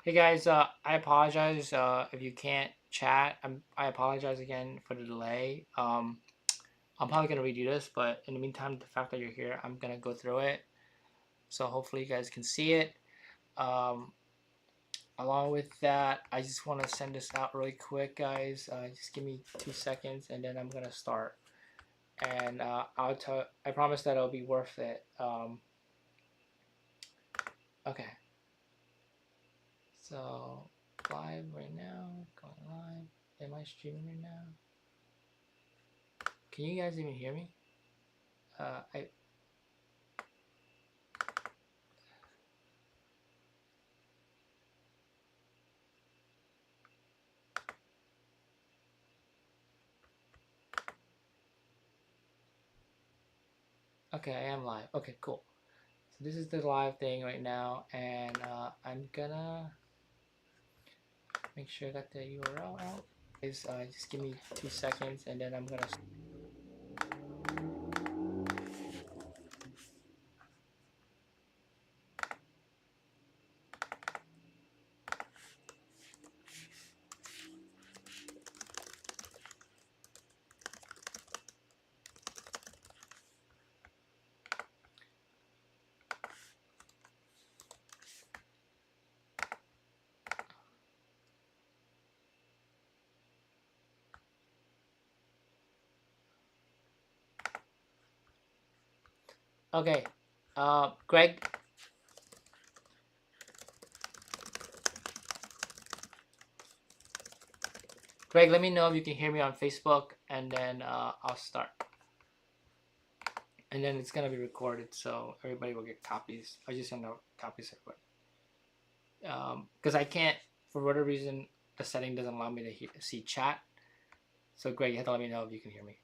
Hey guys, I apologize if you can't chat. I apologize again for the delay. I'm probably gonna redo this, but in the meantime, the fact that you're here, I'm gonna go through it. So hopefully you guys can see it. Um, Along with that, I just want to send this out really quick, guys. Just give me 2 seconds, and then I'm gonna start. And I promise that it'll be worth it. Okay. So live right now, going live. Am I streaming right now? Can you guys even hear me? I Okay, I am live. Okay, cool. So this is the live thing right now, and I'm gonna make sure I got the URL out. Just give me 2 seconds, and then I'm gonna. Okay, Greg. Greg, let me know if you can hear me on Facebook, and then I'll start. And then it's gonna be recorded, so everybody will get copies. I just send out copies to everybody. Because I can't, for whatever reason, the setting doesn't allow me to see chat. So Greg, you have to let me know if you can hear me.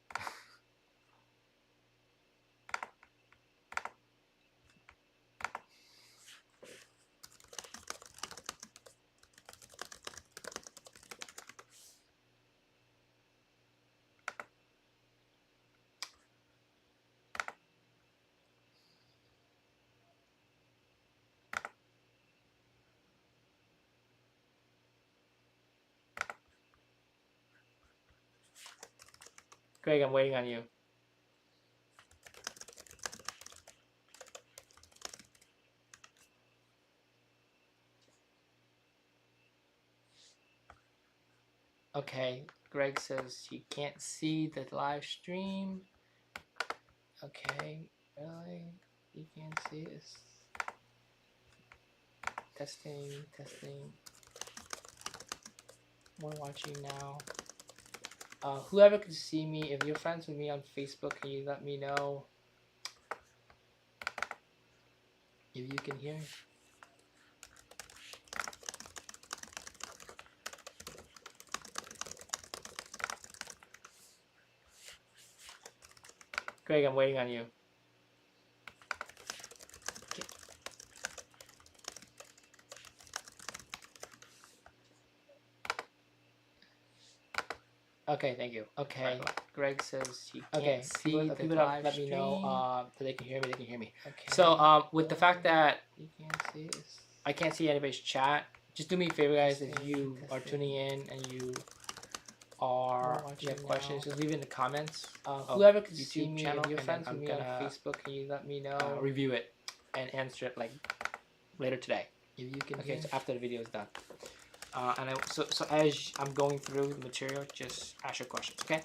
Greg, I'm waiting on you. Okay, Greg says he can't see the live stream. Okay, really? You can't see this? Testing. We're watching now. Whoever can see me, if you're friends with me on Facebook, can you let me know if you can hear me? Greg, I'm waiting on you. Okay, thank you. Okay, Greg says he can't see the live let me know so they can hear me. Okay. So with the fact that you can't see this, I can't see anybody's chat. Just do me a favor, guys. If you are tuning in and you have questions, just leave it in the comments. Whoever can see me, if you're friends with me on Facebook, can you let me know? Review it and answer it like later today. If you can. Okay, so after the video is done. So as I'm going through the material, just ask your questions, okay?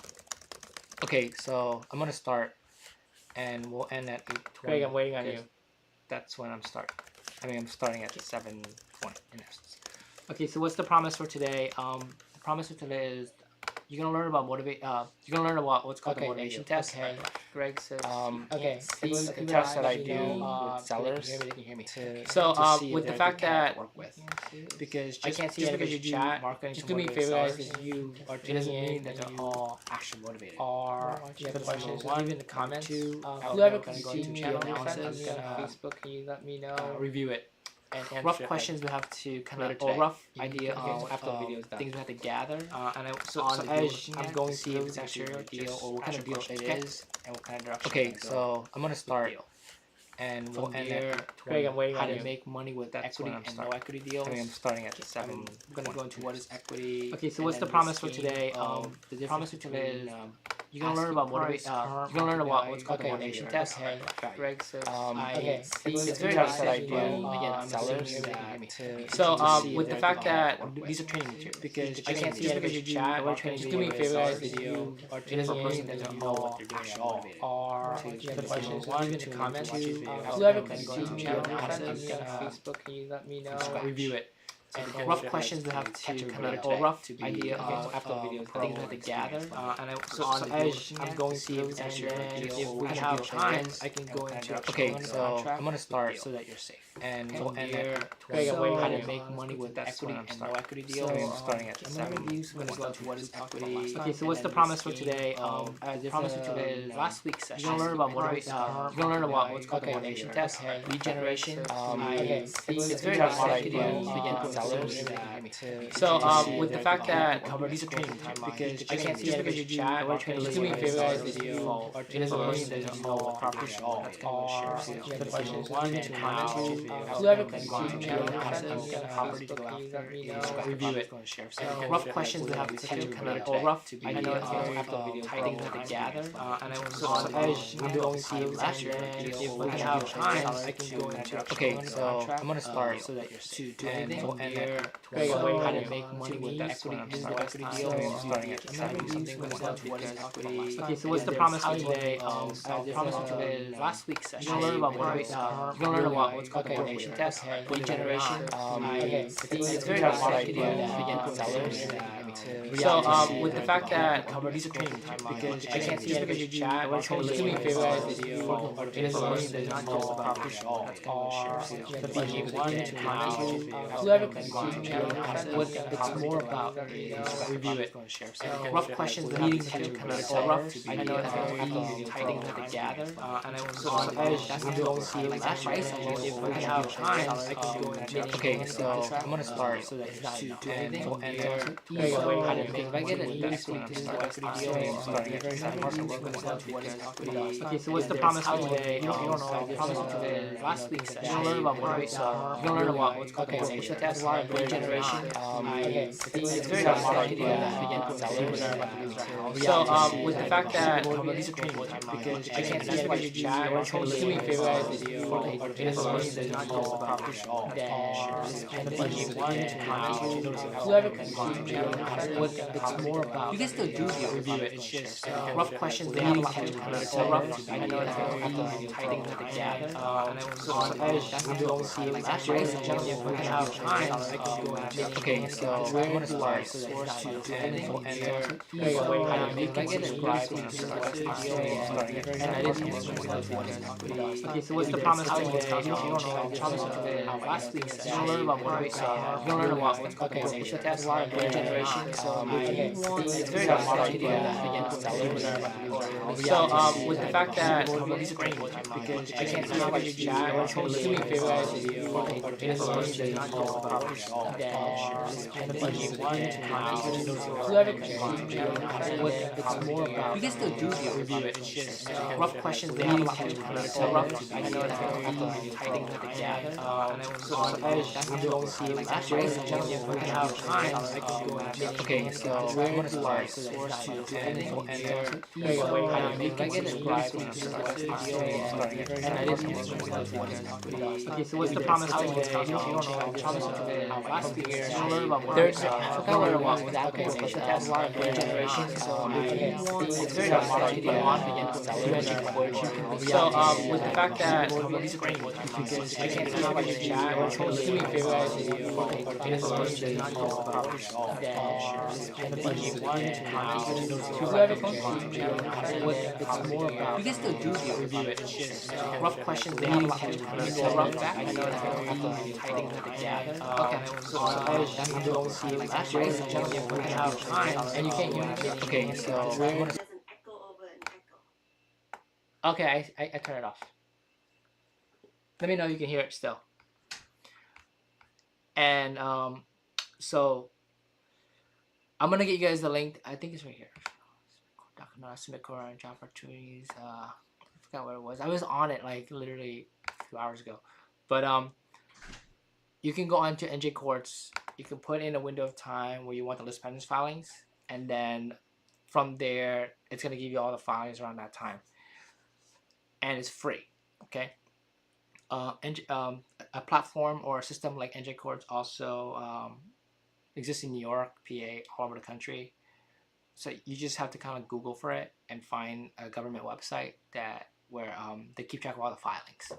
Okay, so I'm gonna start, and we'll end at 8:20. Greg, I'm waiting on you. That's when I'm starting. I'm starting at 7:20 in essence. Okay, so what's the promise for today? The promise for today is you're gonna learn about you're gonna learn about what's called the motivation test. Okay. Greg says. Okay. It's the test that I do with sellers. They can hear me. So with the fact that because I can't see anybody's chat, just do me a favor, guys. If you are tuning in, that they're all action motivated. Or you have questions, just leave it in the comments. Whoever can see me on Facebook, can you let me know? Review it. And rough questions we have to kind of, or rough idea of after the video is done. Things we have to gather. So as I'm going through this material deal, or what kind of deal it is, and what kind of direction. Okay, so I'm gonna start. And from there, Craig, I'm waiting how to make money with equity and no equity deals. I'm starting at 7. I'm going to go into what is equity. Okay, so what's the promise for today? The promise for today is you're gonna learn about motivation. You're gonna learn about what's called the motivation test. Okay, Greg says it's very nice that I do again sellers. So with the fact that these are training materials, because I can't see because you chat. Just do me a favor, guys. If you are training for a person that doesn't know what they're doing or the questions, leave in the comments. Whoever can go to channel Facebook, can you let me know? Review it. And rough questions we have to kind of, or rough idea of after the videos, things that they gather. And as I'm going through, and if we have time, I can go into. Okay, so I'm gonna start so that you're safe. And from there, Craig, I'm waiting how to make money with equity and no equity deals. I'm starting at 7. I'm gonna go into what is equity. Okay, so what's the promise for today? The promise for today is last week's session. You're gonna learn about motivation. You're gonna learn about what's called the motivation test, regeneration. It's very nice that I do. So with the fact that these are training time, because I can't see because you chat. Just do me a favor, guys. If you are training for a person that doesn't know what property that's gonna the questions 1 to how whoever can go to channel property to go after is review it. Rough questions we have to kind of, or rough idea of things that they gather. And I was as I'm going through last year, if we have time, I can go into. Okay, so I'm gonna start so that you're safe. And here, Craig, I'm waiting how to make money with equity. This is the equity deal. I'm starting at 7. What is equity? Okay, so what's the promise for today? The promise for today is last week's session. You're gonna learn about motivation. You're gonna learn about what's called the motivation test, regeneration. It's very nice that I do sellers. So with the fact that these are training time, because I can't see because you chat. Just do me a favor, guys. If you are training for a person that doesn't know what property that's gonna the questions 1 to how whoever can go to channel, what it's more about is review it. Rough questions leading to kind of, or rough I know it's very things that they gather. And I was as I'm going through last year, if we have time, I can go into. Okay, so I'm gonna start so that it's not enough. And how to make. If I get an equity deal, okay, so what's the promise for today? You don't know. The promise for today is last week's session. You'll learn about motivation. You'll learn about what's called the motivation test, regeneration. It's very nice that I do. So with the fact that these are training because I can't see because you chat. Just do me a favor, guys. If you are training for a person that doesn't know what property and the questions 1 to how whoever can go to channel, what it's more about. You can still do the review it. It's just rough questions leading to rough. I know it's very things that they gather. And I was as I'm going through last year, if we have time, I can go into. Okay, so I'm gonna start so that it's not enough. And if I get an and I didn't. Okay, so what's the promise for today? You don't know. The promise for today. Last week's session. You'll learn about motivation. You'll learn about what's called the motivation test, regeneration. So it's very nice that I do. So with the fact that these are training because I can't see how you chat. Just do me a favor, guys. If you are training for a person that doesn't know what property and the questions 1 to how whoever can go to channel, what it's more about. You can still do the review it. It's just rough questions leading to rough. I know it's very things that they gather. And I was as I'm going through last year, if we have time, I can go into. Okay, so I'm gonna start so that it's not enough. And if I get and I didn't. Okay, so what's the promise for today? You don't know. The promise for today. Last week, you'll learn about more. There's I forgot what it was. Okay, so that's a lot of regeneration. So it's very nice that you do so with the fact that these are training because I can't see how you chat. Just do me a favor, guys. If you are training for a person that doesn't know what property and the questions 1 to how whoever can go to channel, what it's more about. You can still do the review it. It's just rough questions leading to rough back. I know it's very things that they gather. Okay, so I'm going through last year. If we have time, and you can't hear me. Okay, so we're okay. I turn it off. Let me know if you can hear it still. And so I'm gonna get you guys the link. I think it's right here. Submit core and job opportunities. I forgot what it was. I was on it like literally few hours ago. But you can go onto NJ Courts. You can put in a window of time where you want the list pendants filings, and then from there, it's gonna give you all the filings around that time, and it's free. Okay. A platform or a system like NJ Courts also exists in New York, PA, all over the country. So you just have to kind of Google for it and find a government website where they keep track of all the filings.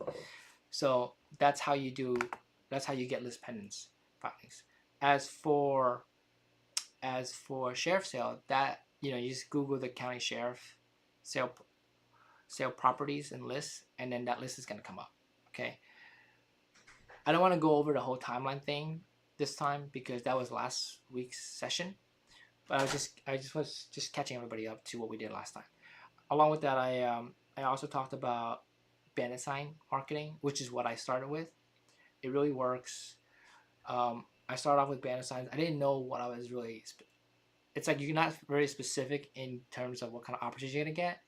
So that's how you get list pendants filings. As for sheriff sale, that you just Google the county sheriff sale properties and lists, and then that list is gonna come up. Okay. I don't want to go over the whole timeline thing this time because that was last week's session. But I just was catching everybody up to what we did last time. Along with that, I also talked about bandit sign marketing, which is what I started with. It really works. I started off with bandit signs. I didn't know what I was really. It's like you're not very specific in terms of what kind of opportunities you're gonna get,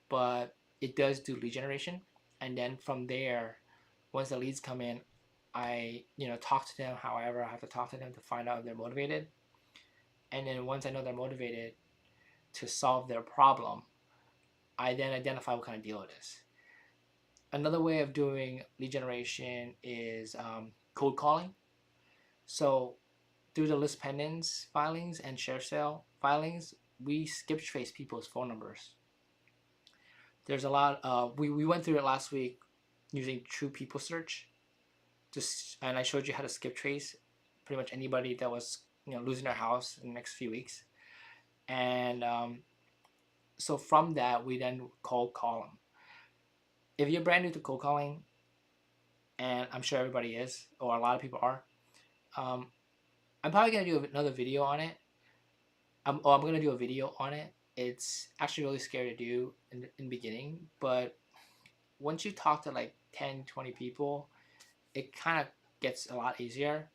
but it does do lead generation, and then from there, once the leads come in, I talk to them. However, I have to talk to them to find out if they're motivated. And then once I know they're motivated to solve their problem, I then identify what kind of deal it is. Another way of doing lead generation is cold calling. So through the list pendants filings and share sale filings, we skip trace people's phone numbers. There's a lot. We went through it last week using True People Search. And I showed you how to skip trace pretty much anybody that was losing their house in the next few weeks. And so from that, we then cold call them. If you're brand new to cold calling, and I'm sure everybody is, or a lot of people are, I'm probably going to do another video on it. I'm going to do a video on it. It's actually really scary to do in the beginning, but once you talk to like 10, 20 people, it kind of gets a lot easier.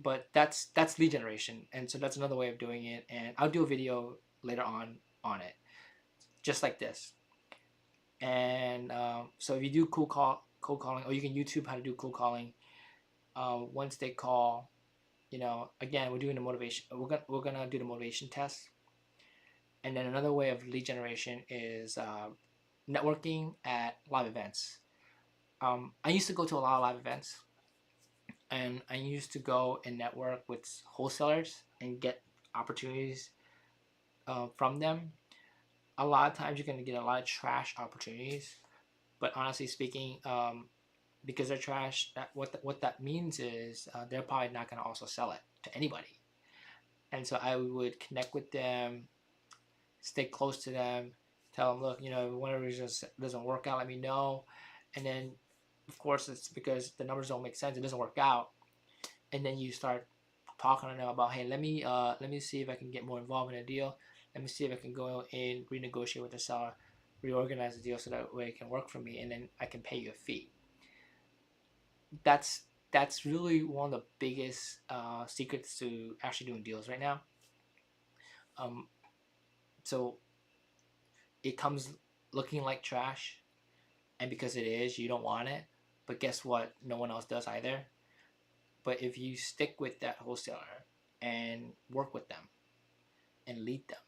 But that's lead generation, and so that's another way of doing it, and I'll do a video later on it, just like this. And so if you do cold calling, or you can YouTube how to do cold calling. Once they call, again, we're doing the motivation. We're gonna do the motivation test, and then another way of lead generation is networking at live events. I used to go to a lot of live events. And I used to go and network with wholesalers and get opportunities from them. A lot of times you're going to get a lot of trash opportunities, but honestly speaking, because they're trash, what that means is they're probably not going to also sell it to anybody. And so I would connect with them, stay close to them, tell them, look, if one of the reasons doesn't work out, let me know. And then of course, it's because the numbers don't make sense. It doesn't work out, and then you start talking to them about, hey, let me see if I can get more involved in a deal. Let me see if I can go in, renegotiate with the seller, reorganize the deal so that way it can work for me, and then I can pay you a fee. That's really one of the biggest secrets to actually doing deals right now. So it comes looking like trash, and because it is, you don't want it. But guess what? No one else does either. But if you stick with that wholesaler and work with them and lead them,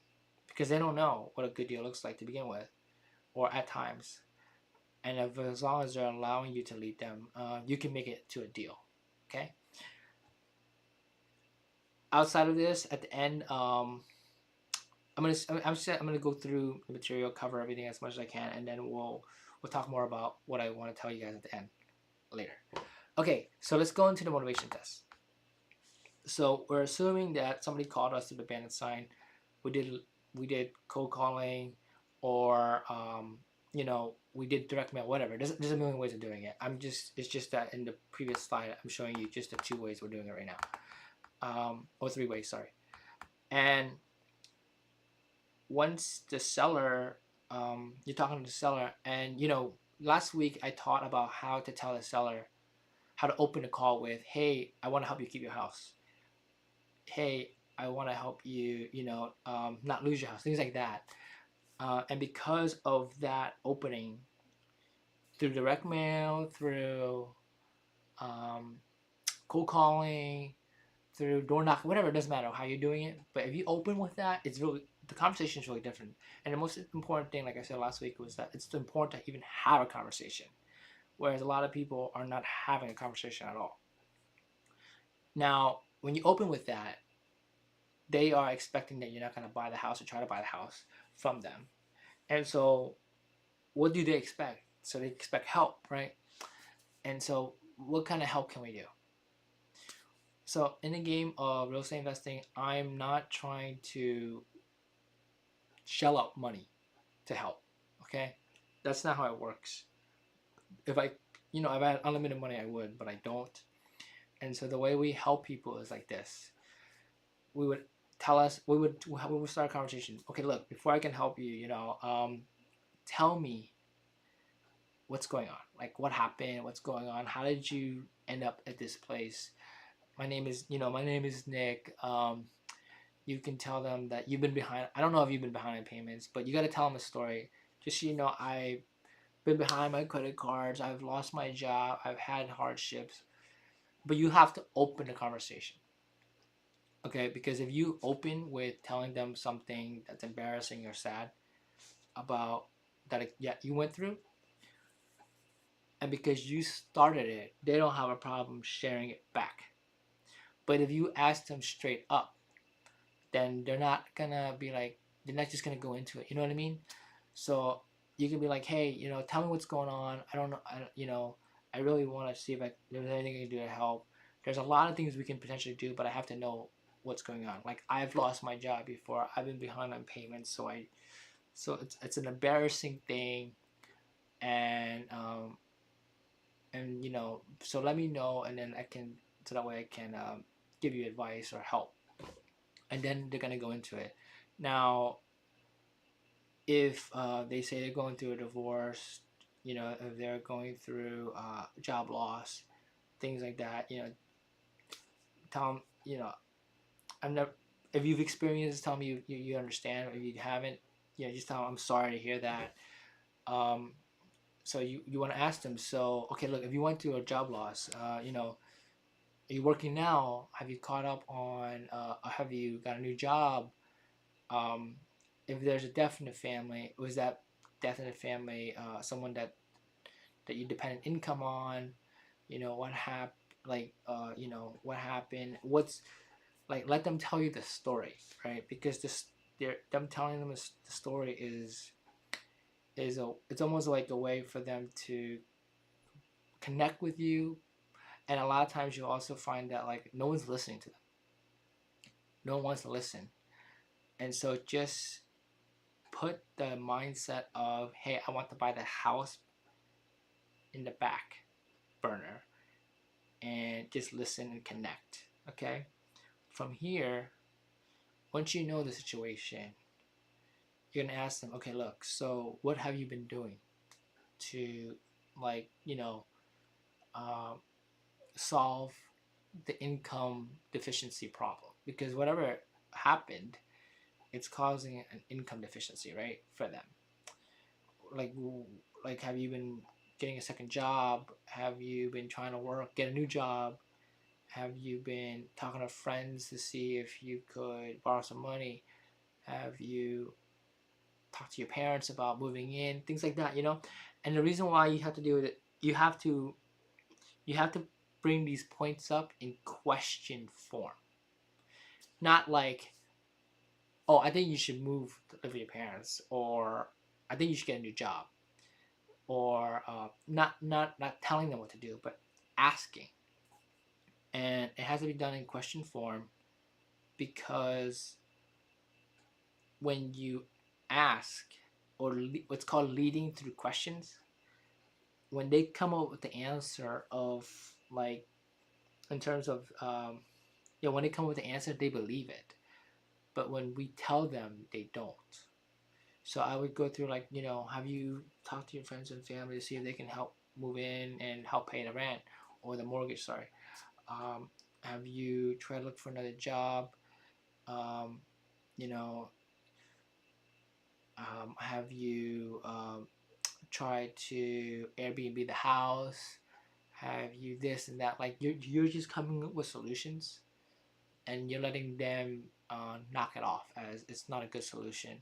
because they don't know what a good deal looks like to begin with, or at times, and as long as they're allowing you to lead them, you can make it to a deal. Okay. Outside of this, at the end, I'm gonna go through the material, cover everything as much as I can, and then we'll talk more about what I want to tell you guys at the end later. Okay, so let's go into the motivation test. So we're assuming that somebody called us to the bandit sign. We did cold calling, or we did direct mail, whatever. There's a million ways of doing it. It's just that in the previous slide I'm showing you just the 2 ways we're doing it right now, or 3 ways, sorry. And once the seller, you're talking to the seller, and last week I taught about how to tell the seller, how to open a call with, hey, I want to help you keep your house. Hey, I want to help you, not lose your house, things like that. And because of that opening, through direct mail, through cold calling, through door knocking, whatever. It doesn't matter how you're doing it. But if you open with that, it's really, the conversation is really different. And the most important thing, like I said last week, was that it's important to even have a conversation, whereas a lot of people are not having a conversation at all. Now, when you open with that, they are expecting that you're not going to buy the house or try to buy the house from them. And so what do they expect? So they expect help, right? And so what kind of help can we do? So in the game of real estate investing, I'm not trying to shell out money to help. Okay? That's not how it works. If I had unlimited money, I would, but I don't. And so the way we help people is like this. We would start a conversation. Okay, look, before I can help you, tell me what's going on. Like, what happened? What's going on? How did you end up at this place? My name is Nick. You can tell them that you've been behind. I don't know if you've been behind in payments, but you got to tell them a story. Just so you know, I've been behind my credit cards. I've lost my job. I've had hardships. But you have to open the conversation. Okay? Because if you open with telling them something that's embarrassing or sad about that you went through, and because you started it, they don't have a problem sharing it back. But if you ask them straight up, then they're not just gonna go into it. You know what I mean? So you can be like, hey, tell me what's going on. I don't know. I really want to see if there's anything I can do to help. There's a lot of things we can potentially do, but I have to know what's going on. Like, I've lost my job before. I've been behind on payments, so it's an embarrassing thing, and so let me know, and then so that way I can give you advice or help. And then they're gonna go into it. Now, if they say they're going through a divorce, if they're going through job loss, things like that, tell them, I'm never. If you've experienced this, tell me you understand. If you haven't, just tell them I'm sorry to hear that. So you want to ask them. So, okay, look, if you went through a job loss, are you working now? Have you caught up on? Have you got a new job? If there's a death in the family, was that death in the family someone that you depend income on? What happened? What happened? What's like? Let them tell you the story, right? Because them telling them the story is it's almost like a way for them to connect with you. And a lot of times you also find that like no one's listening to them. No one wants to listen. And so just put the mindset of, hey, I want to buy the house in the back burner, and just listen and connect. Okay? From here, once you know the situation, you're going to ask them, okay, look, so what have you been doing to, like, solve the income deficiency problem? Because whatever happened, it's causing an income deficiency, right, for them. Like have you been getting a second job? Have you been trying to get a new job? Have you been talking to friends to see if you could borrow some money? Have you talked to your parents about moving in? Things like that, And the reason why you have to do it, you have to bring these points up in question form. Not like, oh, I think you should move to live with your parents, or I think you should get a new job, or not telling them what to do, but asking. And it has to be done in question form, because when you ask, or what's called leading through questions, when they come up with the answer of, like, in terms of when they come up with the answer, they believe it. But when we tell them, they don't. So I would go through, like, have you talked to your friends and family to see if they can help move in and help pay the rent or the mortgage, sorry. Have you tried to look for another job? Have you tried to Airbnb the house? Have you this and that? Like you're just coming up with solutions, and you're letting them knock it off as it's not a good solution.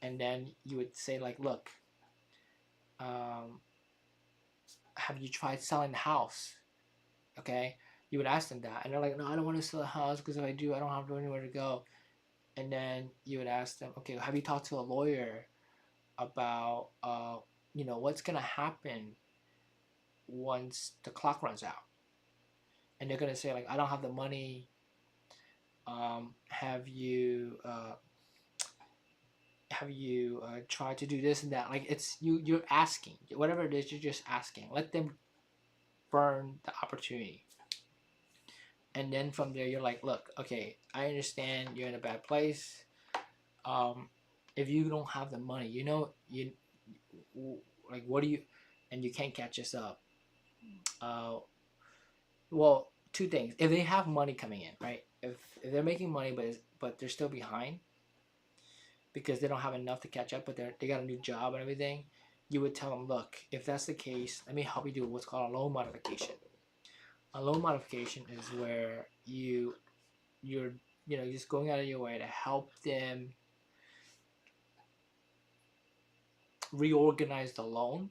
And then you would say like, look, have you tried selling the house? Okay, you would ask them that, and they're like, no, I don't want to sell a house because if I do, I don't have anywhere to go. And then you would ask them, okay, have you talked to a lawyer about what's gonna happen once the clock runs out? And they're gonna say like, I don't have the money. Have you tried to do this and that? Like it's you're asking whatever it is, you're just asking. Let them burn the opportunity. And then from there, you're like, look, okay, I understand you're in a bad place. If you don't have the money, like, what do you, and you can't catch us up. Well, two things. If they have money coming in, right? If they're making money, but they're still behind because they don't have enough to catch up, but they got a new job and everything, you would tell them, look, if that's the case, let me help you do what's called a loan modification. A loan modification is where you're just going out of your way to help them reorganize the loan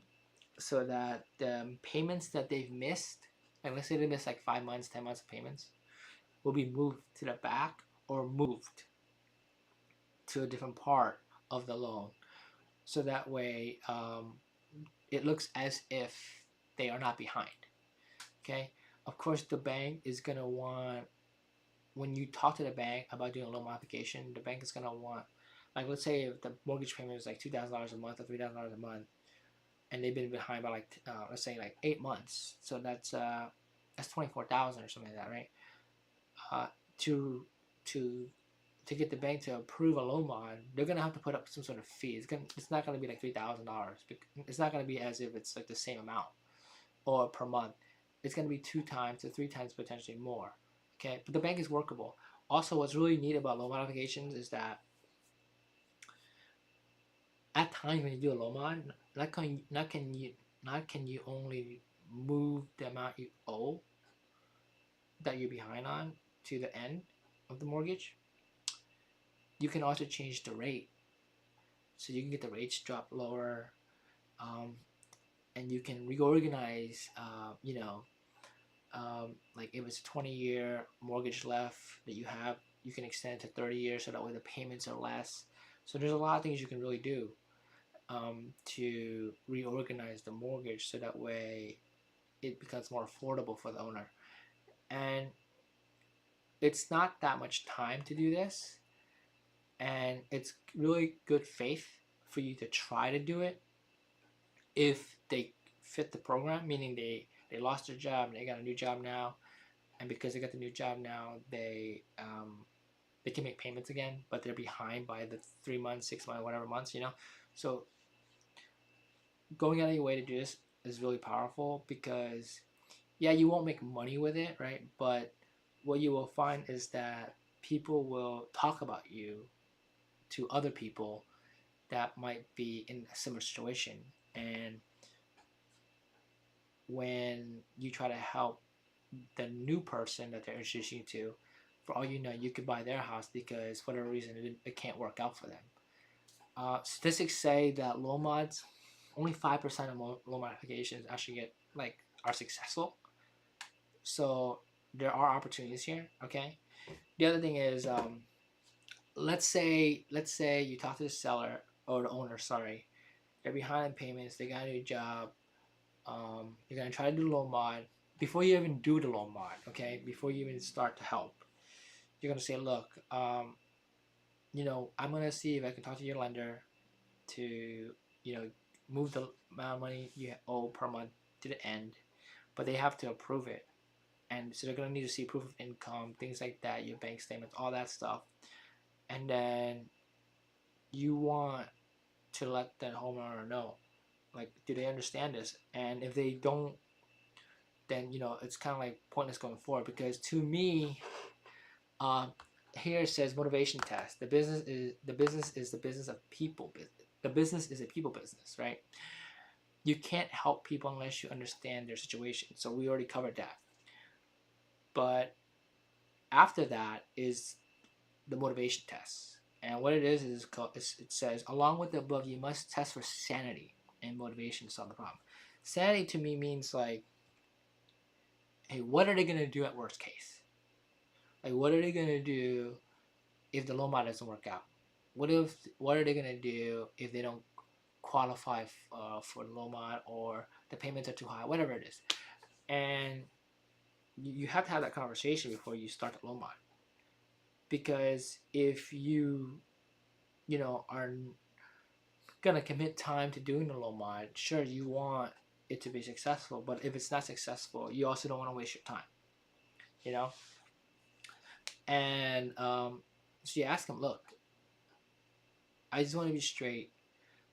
so that the payments that they've missed, like let's say they missed like 5 months, 10 months of payments, will be moved to the back or moved to a different part of the loan. So that way it looks as if they are not behind. Okay. Of course, the bank is going to want, when you talk to the bank about doing a loan modification, the bank is going to want, like let's say if the mortgage payment is like $2,000 a month or $3,000 a month, and they've been behind by like let's say like 8 months, so that's 24,000 or something like that, right? To get the bank to approve a loan mod, they're gonna have to put up some sort of fee. It's not gonna be like $3,000. It's not gonna be as if it's like the same amount or per month. It's gonna be 2 times to 3 times potentially more. Okay, but the bank is workable. Also, what's really neat about loan modifications is that at times when you do a loan mod, not can you only move the amount you owe that you're behind on to the end of the mortgage, you can also change the rate. So you can get the rates dropped lower, and you can reorganize, like if it's a 20-year mortgage left that you have, you can extend it to 30 years so that way the payments are less. So there's a lot of things you can really do to reorganize the mortgage so that way it becomes more affordable for the owner. And it's not that much time to do this, and it's really good faith for you to try to do it if they fit the program, meaning they lost their job and they got a new job now, and because they got the new job now, they can make payments again, but they're behind by the 3 months, 6 months, whatever months, so going out of your way to do this is really powerful because yeah, you won't make money with it, right? But what you will find is that people will talk about you to other people that might be in a similar situation. And when you try to help the new person that they're introducing you to, for all you know, you could buy their house because for whatever reason it can't work out for them. Statistics say that loan mods, only 5% of loan modifications actually are successful. So there are opportunities here. Okay. The other thing is, let's say you talk to the seller or the owner. Sorry, they're behind in payments. They got a new job. You're gonna try to do the loan mod before you even do the loan mod. Okay, before you even start to help, you're gonna say, look, I'm gonna see if I can talk to your lender to move the amount of money you owe per month to the end, but they have to approve it. And so they're going to need to see proof of income, things like that, your bank statements, all that stuff. And then you want to let the homeowner know, like, do they understand this? And if they don't, then, it's kind of like pointless going forward. Because to me, here it says motivation test. The business is the business of people. The business is a people business, right? you can't help people unless you understand their situation. So we already covered that. But after that is the motivation test. And what it is called, it says, along with the above, you must test for sanity and motivation to solve the problem. Sanity to me means like, hey, what are they going to do at worst case? Like, what are they going to do if the loan mod doesn't work out? What are they going to do if they don't qualify for the loan mod, or the payments are too high, whatever it is? And you have to have that conversation before you start the loan mod. Because if you are gonna commit time to doing the loan mod, sure, you want it to be successful, but if it's not successful, you also don't want to waste your time, you know. And so you ask them, look, I just want to be straight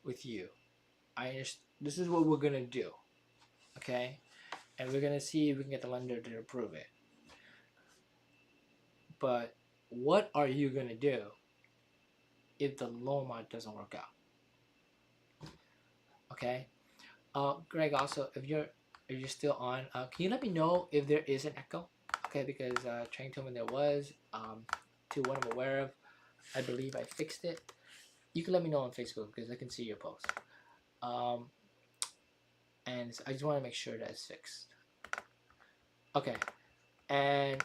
with you. This is what we're gonna do, okay? And we're gonna see if we can get the lender to approve it. But what are you gonna do if the loan mod doesn't work out? Okay. Greg, also, if you're still on, can you let me know if there is an echo? Okay, because Trang told me there was. To what I'm aware of, I believe I fixed it. You can let me know on Facebook because I can see your post. And so I just want to make sure that it's fixed. Okay, and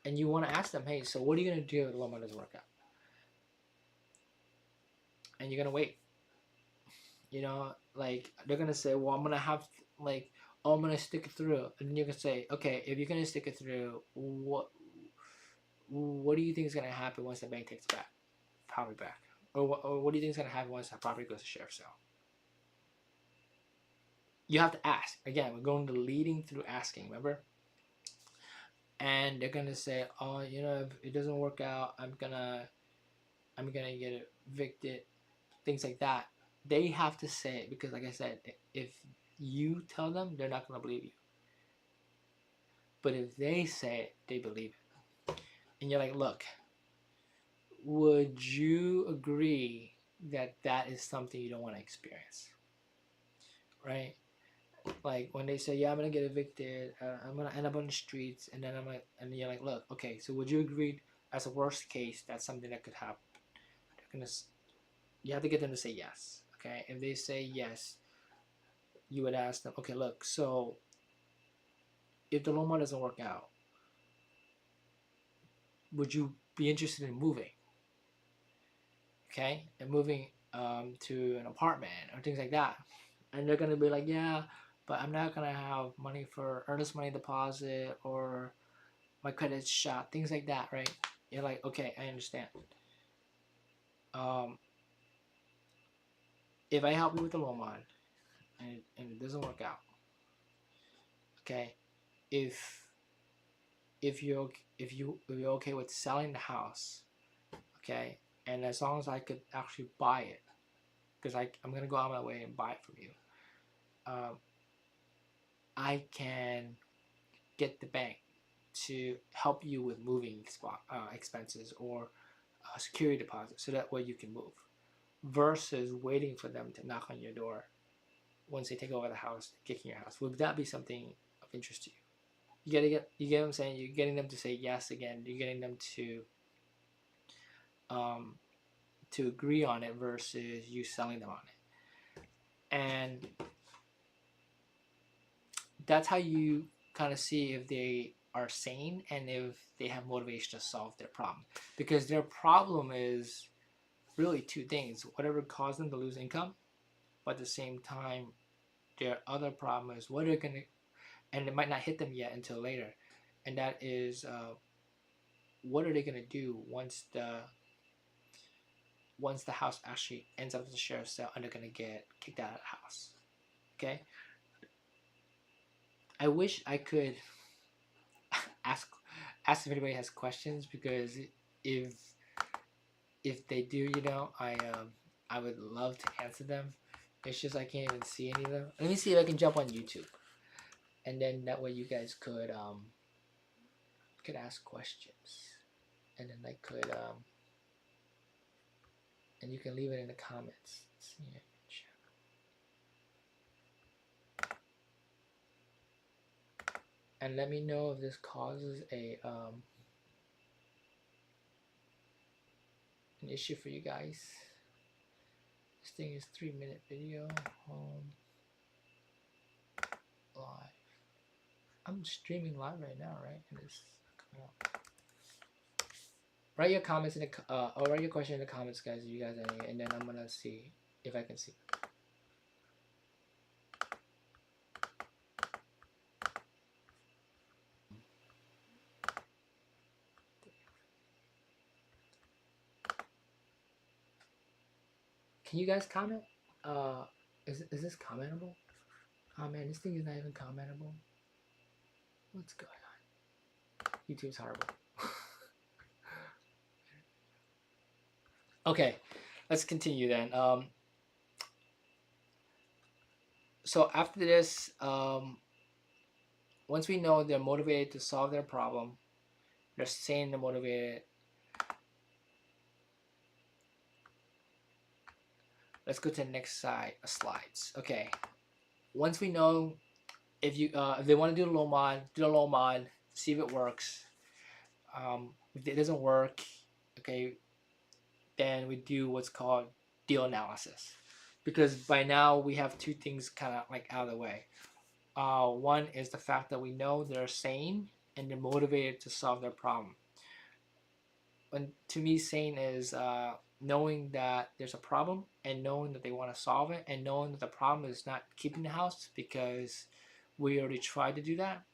and you want to ask them, hey, so what are you gonna do if the loan mod doesn't work out? And you're gonna wait. Like they're gonna say, well, I'm gonna have like, oh, I'm gonna stick it through, and then you can say, okay, if you're gonna stick it through, what do you think is gonna happen once the bank takes the property back, or what do you think is gonna happen once the property goes to sheriff's sale? You have to ask again. We're going to leading through asking, remember? And they're gonna say, oh, if it doesn't work out, I'm gonna get evicted, things like that. They have to say it because, like I said, if you tell them, they're not going to believe you. But if they say it, they believe it. And you're like, look, would you agree that that is something you don't want to experience? Right? Like when they say, yeah, I'm going to get evicted, I'm going to end up on the streets, and then and you're like, look, okay, so would you agree as a worst case that's something that could happen? You have to get them to say yes. Okay? If they say yes, you would ask them, okay, look, so if the loan mod doesn't work out, would you be interested in moving? Okay, and moving to an apartment or things like that. And they're gonna be like, yeah, but I'm not gonna have money for earnest money deposit, or my credit's shot, things like that, right? You're like, okay, I understand. If I help you with the loan mod and it doesn't work out, okay, if you're okay with selling the house, okay, and as long as I could actually buy it, because I'm gonna go out of my way and buy it from you, I can get the bank to help you with moving expenses or security deposit, so that way you can move, versus waiting for them to knock on your door once they take over the house, kicking your house. Would that be something of interest to you? You get what I'm saying? You're getting them to say yes again. You're getting them to agree on it versus you selling them on it. And that's how you kind of see if they are sane and if they have motivation to solve their problem. Because their problem is really two things: whatever caused them to lose income, but at the same time, their other problem is what they're gonna, and it might not hit them yet until later, and that is what are they gonna do once the house actually ends up as a sheriff's sale and they're gonna get kicked out of the house. Okay. I wish I could ask if anybody has questions, because if they do, I would love to answer them. It's just I can't even see any of them. Let me see if I can jump on YouTube, and then that way you guys could ask questions, and then I could and you can leave it in the comments. Let's see. and let me know if this causes an issue for you guys. This thing is 3-minute video. Live. I'm streaming live right now, right? And it's coming out. Write your comments in the or write your question in the comments, guys. If you guys have any, and then I'm gonna see if I can see. Can you guys comment? Is this commentable? Oh man, this thing is not even commentable. What's going on? YouTube's horrible. Okay, let's continue then. So after this, once we know they're motivated to solve their problem, they're saying they're motivated. Let's go to the next slides. Okay, once we know if they want to do the low mod, do the low mod, see if it works. If it doesn't work, okay, then we do what's called deal analysis, because by now we have two things kind of like out of the way. One is the fact that we know they're sane and they're motivated to solve their problem. And to me, sane is knowing that there's a problem and knowing that they want to solve it, and knowing that the problem is not keeping the house because we already tried to do that,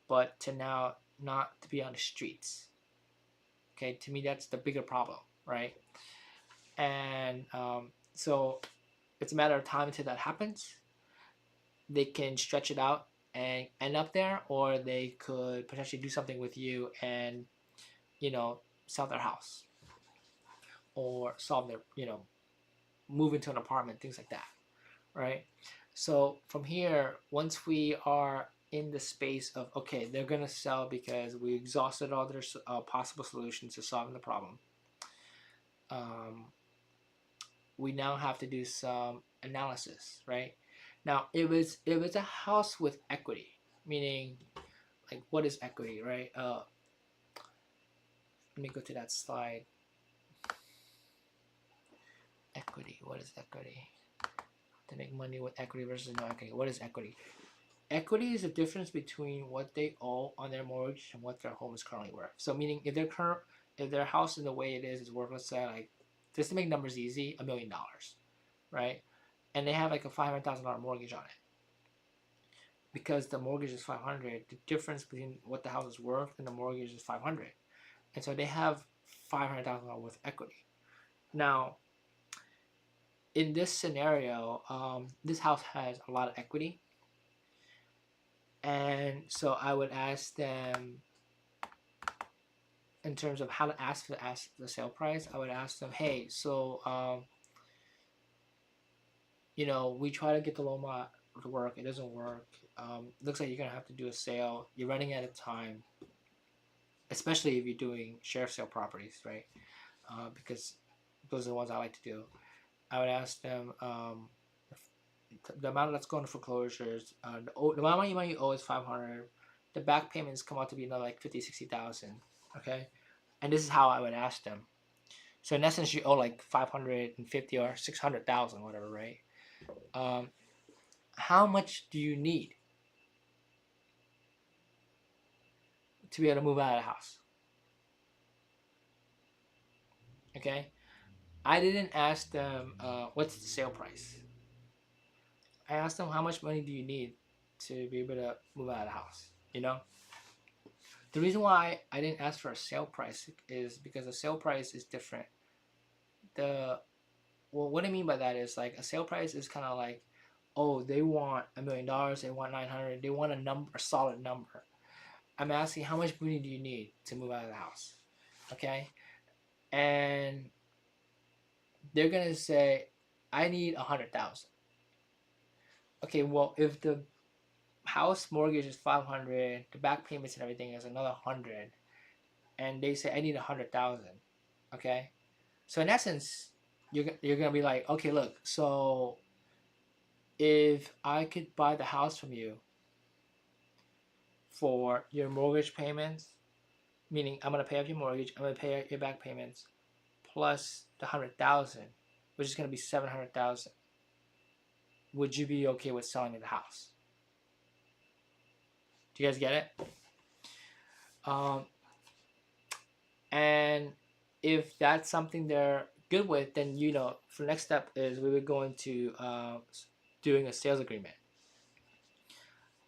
but to now not to be on the streets. Okay, to me that's the bigger problem, right? And so it's a matter of time until that happens. They can stretch it out and end up there, or they could potentially do something with you and, you know, sell their house or solve their, you know, move into an apartment, things like that, right? So from here, once we are in the space of, okay, they're going to sell because we exhausted all their possible solutions to solving the problem, we now have to do some analysis, right? Now, it was a house with equity, meaning, like, what is equity, right? Let me go to that slide. Equity, what is equity? To make money with equity versus no equity. What is equity? Equity is the difference between what they owe on their mortgage and what their home is currently worth. So meaning if their house in the way it is worth, let's say, like, just to make numbers easy, $1 million, right? And they have like a $500,000 mortgage on it. Because the mortgage is $500,000, the difference between what the house is worth and the mortgage is $500,000, and so they have $500,000 worth of equity. Now, in this scenario, this house has a lot of equity, and so I would ask them, in terms of how to ask the sale price, I would ask them, hey, so you know, we try to get the loan to work, it doesn't work. Looks like you're gonna have to do a sale. You're running out of time, especially if you're doing sheriff sale properties, right? Because those are the ones I like to do. I would ask them the amount that's going to foreclosures. The amount of money you owe is $500,000. The back payments come out to be another like $50,000-$60,000. Okay, and this is how I would ask them. So in essence, you owe like $550,000 or $600,000, whatever, right? How much do you need to be able to move out of the house? Okay, I didn't ask them what's the sale price. I asked them, how much money do you need to be able to move out of the house? You know, the reason why I didn't ask for a sale price is because a sale price is different. What I mean by that is, like, a sale price is kind of like, oh, they want $1 million, they want 900, they want a solid number. I'm asking, how much money do you need to move out of the house? Okay, and they're gonna say, I need 100,000. Okay, well, if the house mortgage is 500, the back payments and everything is another 100, and they say I need 100,000. Okay, so in essence, you're gonna be like, okay, look, so if I could buy the house from you for your mortgage payments, meaning I'm gonna pay off your mortgage, I'm gonna pay your back payments, plus the 100,000, which is gonna be 700,000. Would you be okay with selling the house? Do you guys get it? And if that's something they're good with, then for the next step is we would go into doing a sales agreement.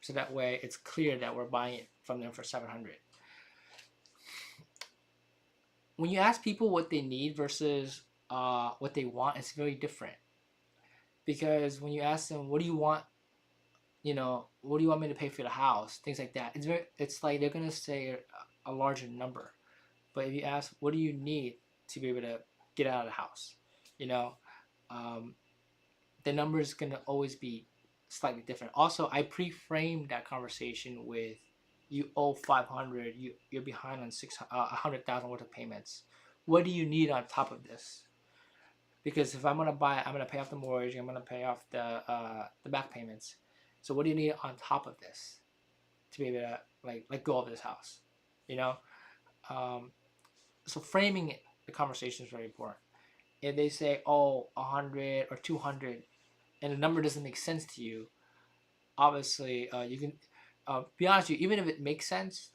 So that way it's clear that we're buying it from them for 700. When you ask people what they need versus what they want, it's very different. Because when you ask them, what do you want? What do you want me to pay for the house? Things like that. It's like they're gonna say a larger number. But if you ask, what do you need to be able to get out of the house? The number is gonna always be slightly different. Also, I pre-framed that conversation with, you owe 500, you're behind on 100,000 worth of payments. What do you need on top of this? Because if I'm gonna buy, I'm gonna pay off the mortgage, I'm gonna pay off the back payments. So what do you need on top of this to be able to let go of this house? So framing the conversation is very important. If they say, oh, 100 or 200, and the number doesn't make sense to you, obviously you can be honest with you, even if it makes sense,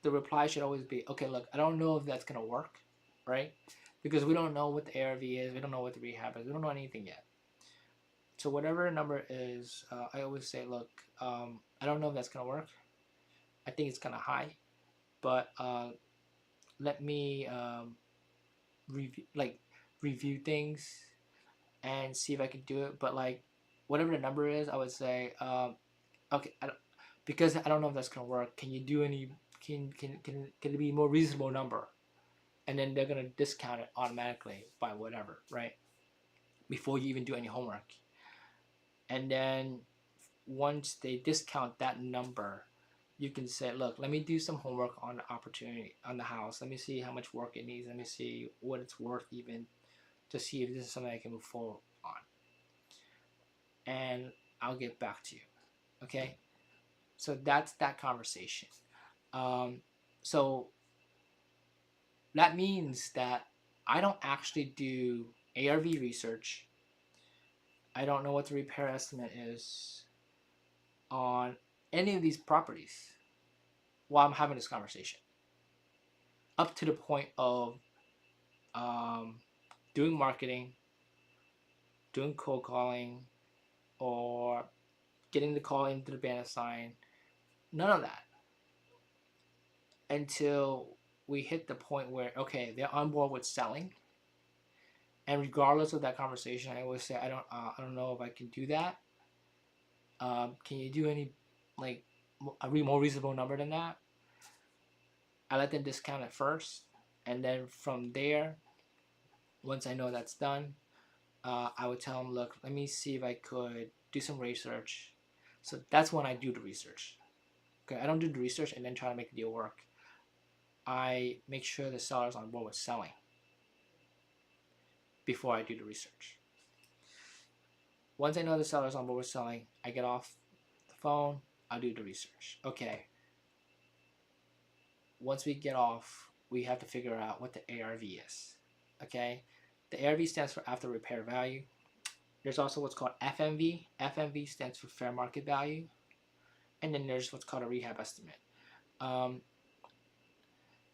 the reply should always be, okay, look, I don't know if that's gonna work, right? Because we don't know what the ARV is, we don't know what the rehab is, we don't know anything yet. So whatever the number is, I always say, look, I don't know if that's gonna work. I think it's kind of high, but let me review things and see if I can do it. But whatever the number is, I would say, okay, because I don't know if that's gonna work. Can you do any? Can it be a more reasonable number? And then they're gonna discount it automatically by whatever, right? Before you even do any homework. And then once they discount that number, you can say, look, let me do some homework on the opportunity, on the house. Let me see how much work it needs. Let me see what it's worth, even to see if this is something I can move forward on. And I'll get back to you. Okay? So that's that conversation. So that means that I don't actually do ARV research. I don't know what the repair estimate is on any of these properties while I'm having this conversation. Up to the point of doing marketing, doing cold calling, or getting the call into the banner sign. None of that. Until we hit the point where, okay, they're on board with selling. And regardless of that conversation, I always say, I don't know if I can do that. Can you do any a more reasonable number than that? I let them discount it first, and then from there, once I know that's done, I would tell them, look, let me see if I could do some research. So that's when I do the research. Okay, I don't do the research and then try to make the deal work. I make sure the seller's on board with selling before I do the research. Once I know the seller's on board with selling, I get off the phone, I'll do the research. Okay. Once we get off, we have to figure out what the ARV is. Okay? The ARV stands for after repair value. There's also what's called FMV. FMV stands for fair market value. And then there's what's called a rehab estimate. And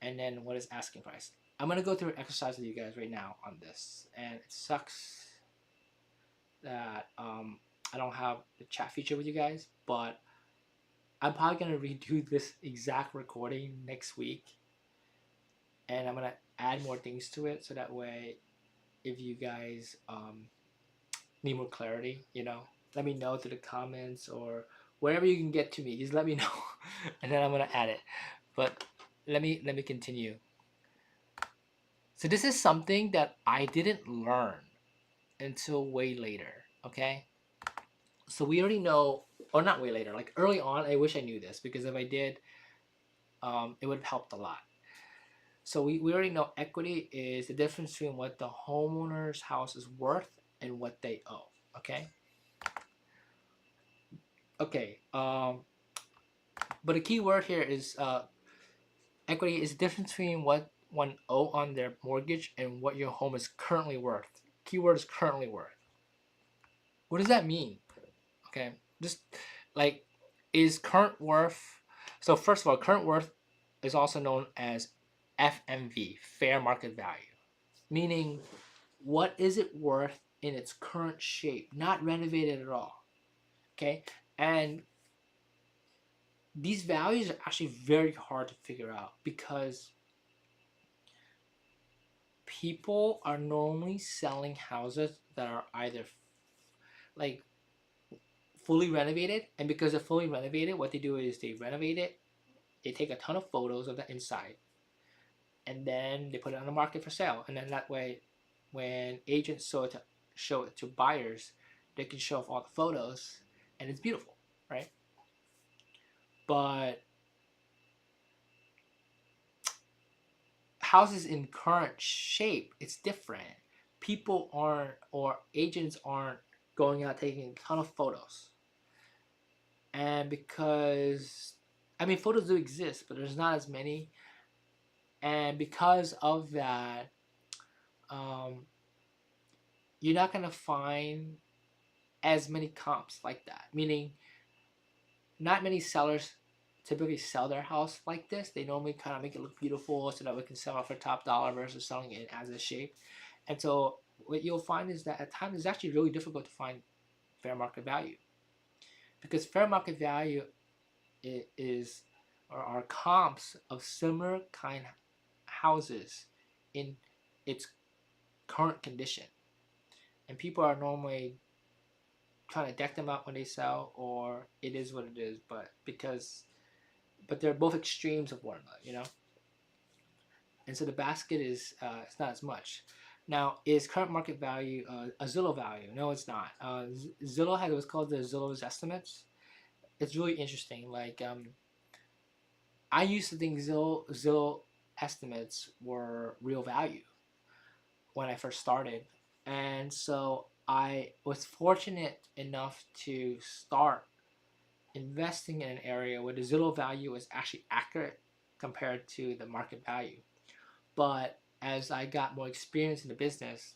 then what is asking price. I'm going to go through an exercise with you guys right now on this. And it sucks that I don't have the chat feature with you guys. But I'm probably going to redo this exact recording next week. And I'm going to add more things to it. So that way, if you guys need more clarity, let me know through the comments or wherever you can get to me. Just let me know. And then I'm going to add it. But let me continue. So this is something that I didn't learn until way later, okay? So we already know, or not way later, early on, I wish I knew this, because if I did, it would have helped a lot. So we already know equity is the difference between what the homeowner's house is worth and what they owe, okay? Okay, But the key word here is equity is the difference between what one owe on their mortgage and what your home is currently worth. Keyword is currently worth. What does that mean? Okay, just like, is current worth. So first of all, current worth is also known as FMV, fair market value, meaning what is it worth in its current shape, not renovated at all. Okay, and these values are actually very hard to figure out because people are normally selling houses that are either like fully renovated, and because they're fully renovated, what they do is they renovate it, they take a ton of photos of the inside, and then they put it on the market for sale. And then that way, when agents show it to buyers, they can show off all the photos, and it's beautiful, right? But houses in current shape, it's different. People aren't, or agents aren't going out taking a ton of photos. And because, I mean, photos do exist, but there's not as many. And because of that, you're not going to find as many comps like that. Meaning, not many sellers typically sell their house like this. They normally kind of make it look beautiful so that we can sell it for top dollar versus selling it as a shape. And so what you'll find is that at times it's actually really difficult to find fair market value, because fair market value is or are comps of similar kind houses in its current condition, and people are normally trying to deck them up when they sell, or it is what it is. But they're both extremes of one another, and so the basket is it's not as much. Now, is current market value a Zillow value? No, it's not. Zillow has what's called the Zillow's estimates. It's really interesting. Like, I used to think Zillow estimates were real value when I first started, and so I was fortunate enough to start investing in an area where the Zillow value is actually accurate compared to the market value. But as I got more experience in the business,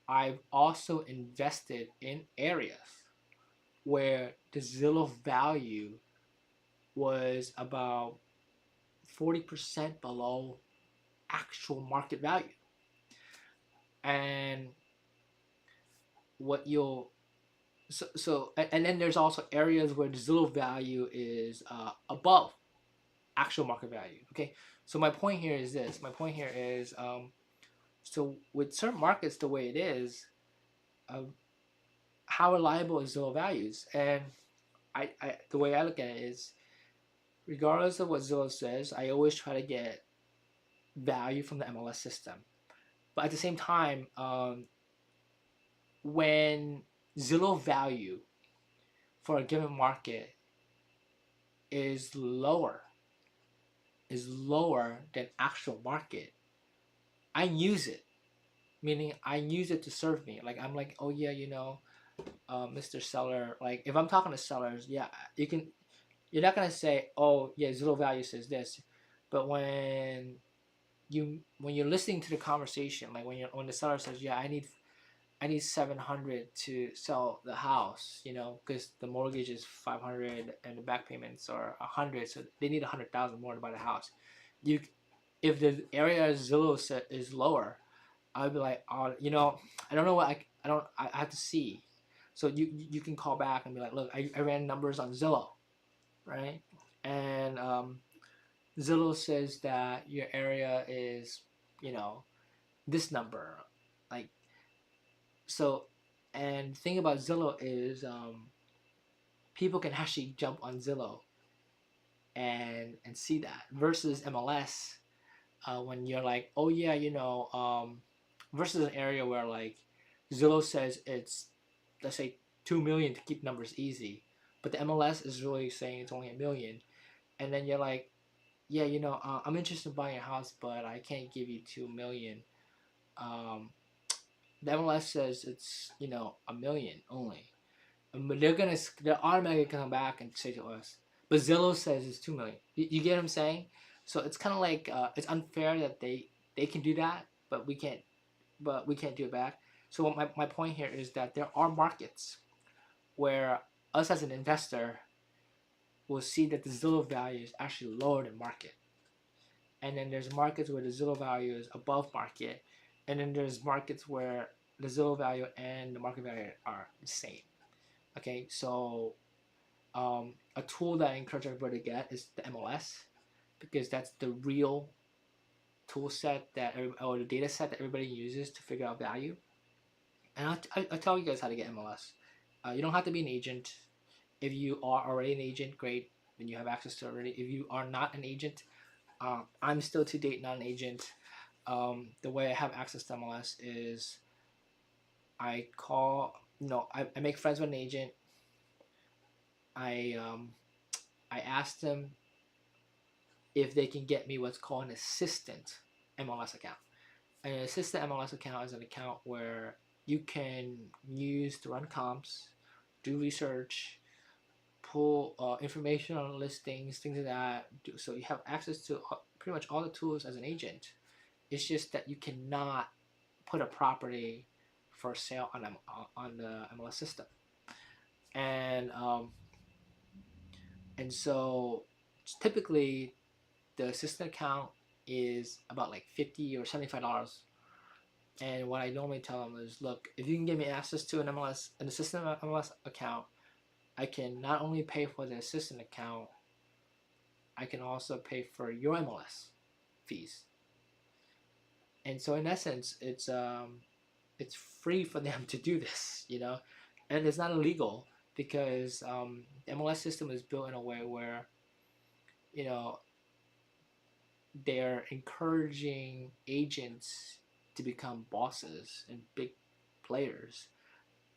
I've also invested in areas where the Zillow value was about 40% below actual market value. And what you'll and then there's also areas where the Zillow value is above actual market value. Okay, so my point here is this. My point here is so with certain markets the way it is, how reliable is Zillow values? And I the way I look at it is, regardless of what Zillow says, I always try to get value from the MLS system. But at the same time, when Zillow value for a given market is lower than actual market, I use it. Meaning I use it to serve me. Like, I'm like, oh yeah, Mr. Seller. Like, if I'm talking to sellers, yeah, you're not gonna say, oh yeah, Zillow value says this, but when you're listening to the conversation, like when the seller says, yeah, I need 700 to sell the house, because the mortgage is 500 and the back payments are 100, so they need 100,000 more to buy the house. If the area Zillow is lower, I would be like, oh, I don't know what I have to see. So you can call back and be like, look, I ran numbers on Zillow, right? And Zillow says that your area is, this number, like, so. And the thing about Zillow is, people can actually jump on Zillow and see that, versus MLS, when you're like, oh yeah, versus an area where like Zillow says it's, let's say, 2 million to keep numbers easy, but the MLS is really saying it's only 1 million, and then you're like, yeah, I'm interested in buying a house, but I can't give you 2 million. The MLS says it's 1 million only, but they're automatically come back and say to us, but Zillow says it's 2 million. You get what I'm saying? So it's kind of like it's unfair that they can do that, but we can't do it back. So my point here is that there are markets where us as an investor will see that the Zillow value is actually lower than market. And then there's markets where the Zillow value is above market. And then there's markets where the Zillow value and the market value are the same. Okay, so a tool that I encourage everybody to get is the MLS, because that's the real tool set or the data set that everybody uses to figure out value. And I'll tell you guys how to get MLS. You don't have to be an agent. If you are already an agent, great, then you have access to it already. If you are not an agent, I'm still to date not an agent. The way I have access to MLS is I make friends with an agent. I ask them if they can get me what's called an assistant MLS account. And an assistant MLS account is an account where you can use to run comps, do research, pull information on listings, things like that. So you have access to pretty much all the tools as an agent. It's just that you cannot put a property for sale on the MLS system. And so typically the assistant account is about like $50 or $75. And what I normally tell them is, look, if you can give me access to an assistant MLS account, I can not only pay for the assistant account, I can also pay for your MLS fees. And so in essence, it's free for them to do this, and it's not illegal because the MLS system is built in a way where, they're encouraging agents to become bosses and big players,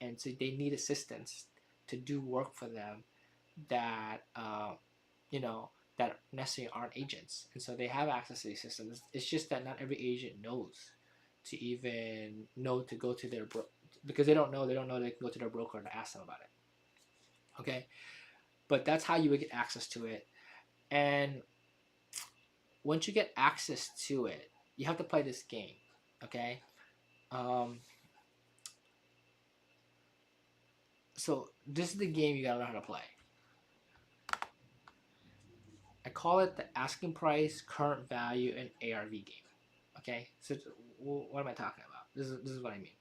and so they need assistants to do work for them that that necessarily aren't agents, and so they have access to these systems. It's just that not every agent knows to go to their because they don't know they can go to their broker to ask them about it. Okay, but that's how you would get access to it. And once you get access to it, you have to play this game. Okay, so this is the game you gotta learn how to play. I call it the asking price, current value, and ARV game. Okay, so what am I talking about? This is what I mean.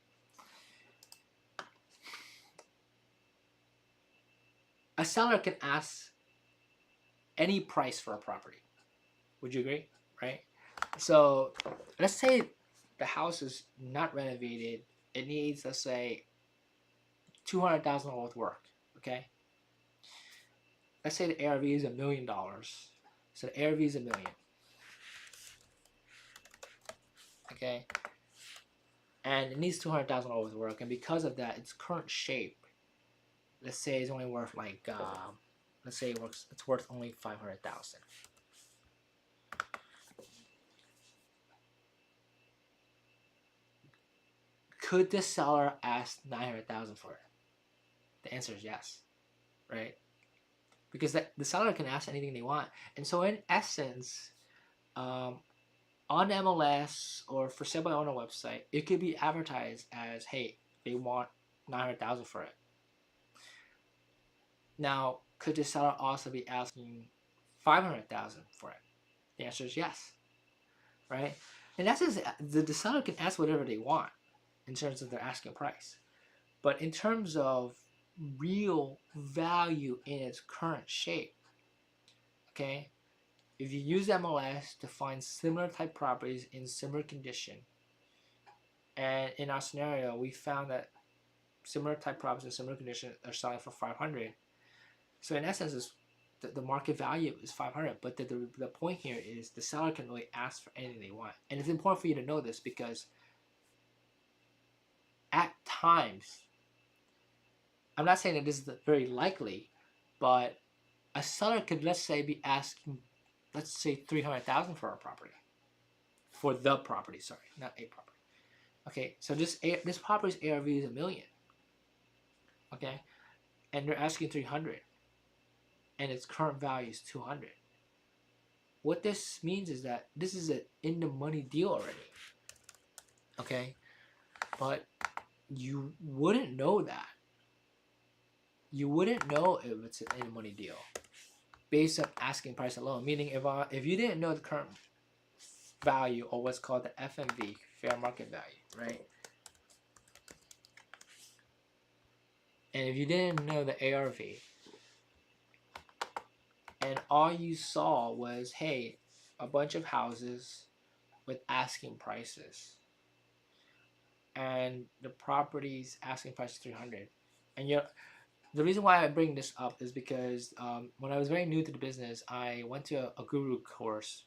A seller can ask any price for a property. Would you agree? Right? So let's say the house is not renovated. It needs, let's say, $200,000 worth of work. Okay. Let's say the ARV is $1 million. So the ARV is $1 million. Okay. And it needs $200,000 worth of work, and because of that, its current shape, let's say it's only worth like, let's say it's worth only $500,000. Could the seller ask $900,000 for it? The answer is yes, right? Because the seller can ask anything they want, and so in essence, on MLS or for sale by owner website, it could be advertised as, hey, they want $900,000 for it. Now, could the seller also be asking $500,000 for it? The answer is yes, right? In essence, the seller can ask whatever they want in terms of their asking price, but in terms of real value in its current shape, okay, if you use MLS to find similar type properties in similar condition, and in our scenario, we found that similar type properties in similar condition are selling for $500. So in essence, the market value is $500. But the point here is the seller can really ask for anything they want, and it's important for you to know this because at times, I'm not saying that this is very likely, but a seller could, let's say, be asking, let's say, $300,000 for a property, for the property. Sorry, not a property. Okay, so this property's ARV is $1 million. Okay, and they're asking $300,000. and its current value is 200. What this means is that this is an in the money deal already. Okay, but you wouldn't know that. You wouldn't know if it's an in the money deal based on asking price alone. Meaning, if you didn't know the current value, or what's called the FMV, fair market value, right? And if you didn't know the ARV, and all you saw was, hey, a bunch of houses with asking prices, and the property's asking price is 300, and the reason why I bring this up is because when I was very new to the business, I went to a guru course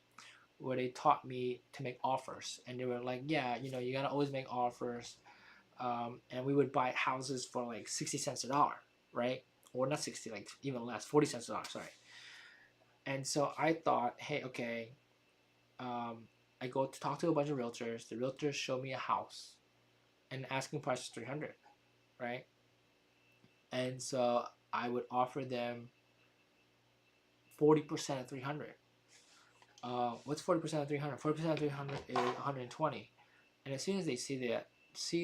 where they taught me to make offers, and they were like, yeah, you gotta always make offers, and we would buy houses for like 60 cents a dollar, right? Or not 60, like even less, 40 cents a dollar, sorry. And so I thought, hey, okay, I go to talk to a bunch of realtors. The realtors show me a house, and the asking price is 300, right? And so I would offer them 40% of 300. What's 40% of 300? 40% of 300 is 120. And as soon as they see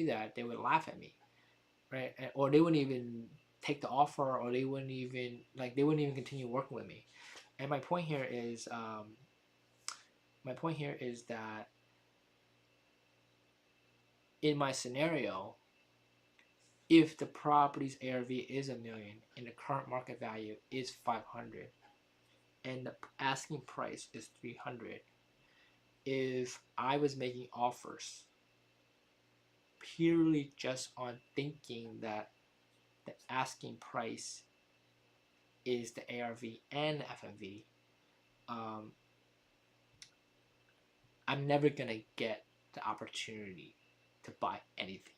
that, they would laugh at me, right? Or they wouldn't even take the offer, or they wouldn't even continue working with me. And my point here is that in my scenario, if the property's ARV is $1 million and the current market value is 500, and the asking price is 300, if I was making offers purely just on thinking that the asking price is the ARV and the FMV, I'm never gonna get the opportunity to buy anything.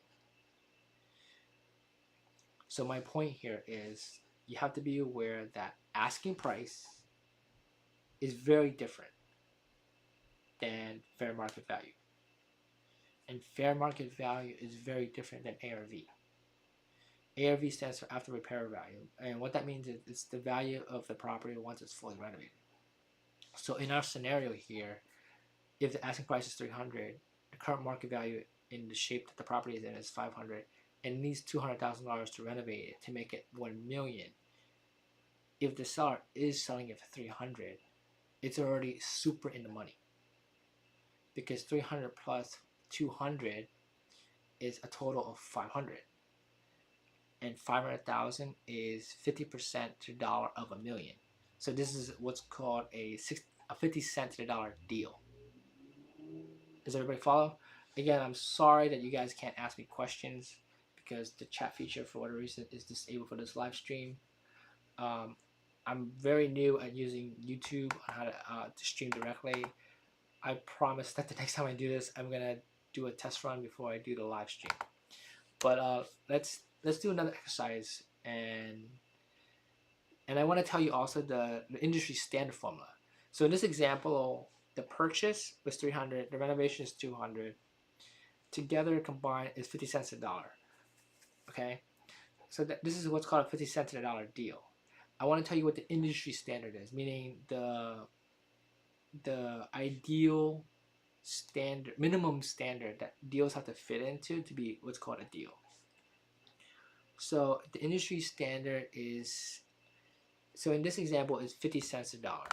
So my point here is you have to be aware that asking price is very different than fair market value. And fair market value is very different than ARV. ARV stands for after repair value. And what that means is it's the value of the property once it's fully renovated. So in our scenario here, if the asking price is 300, the current market value in the shape that the property is in is 500, and needs $200,000 to renovate it to make it 1 million. If the seller is selling it for 300, it's already super in the money, because 300 plus 200 is a total of 500, and 500,000 is 50% to the dollar of $1 million. So this is what's called a 50 cent to the dollar deal. Does everybody follow? Again, I'm sorry that you guys can't ask me questions because the chat feature, for whatever reason, is disabled for this live stream. I'm very new at using YouTube on how to stream directly. I promise that the next time I do this, I'm gonna do a test run before I do the live stream. But let's do another exercise, and I want to tell you also the industry standard formula. So in this example, the purchase was 300, the renovation is 200. Together combined is 50 cents a dollar. Okay, so this is what's called a 50 cents to the dollar deal. I want to tell you what the industry standard is, meaning the ideal standard, minimum standard that deals have to fit into to be what's called a deal. So the industry standard is, so in this example, is 50 cents a dollar.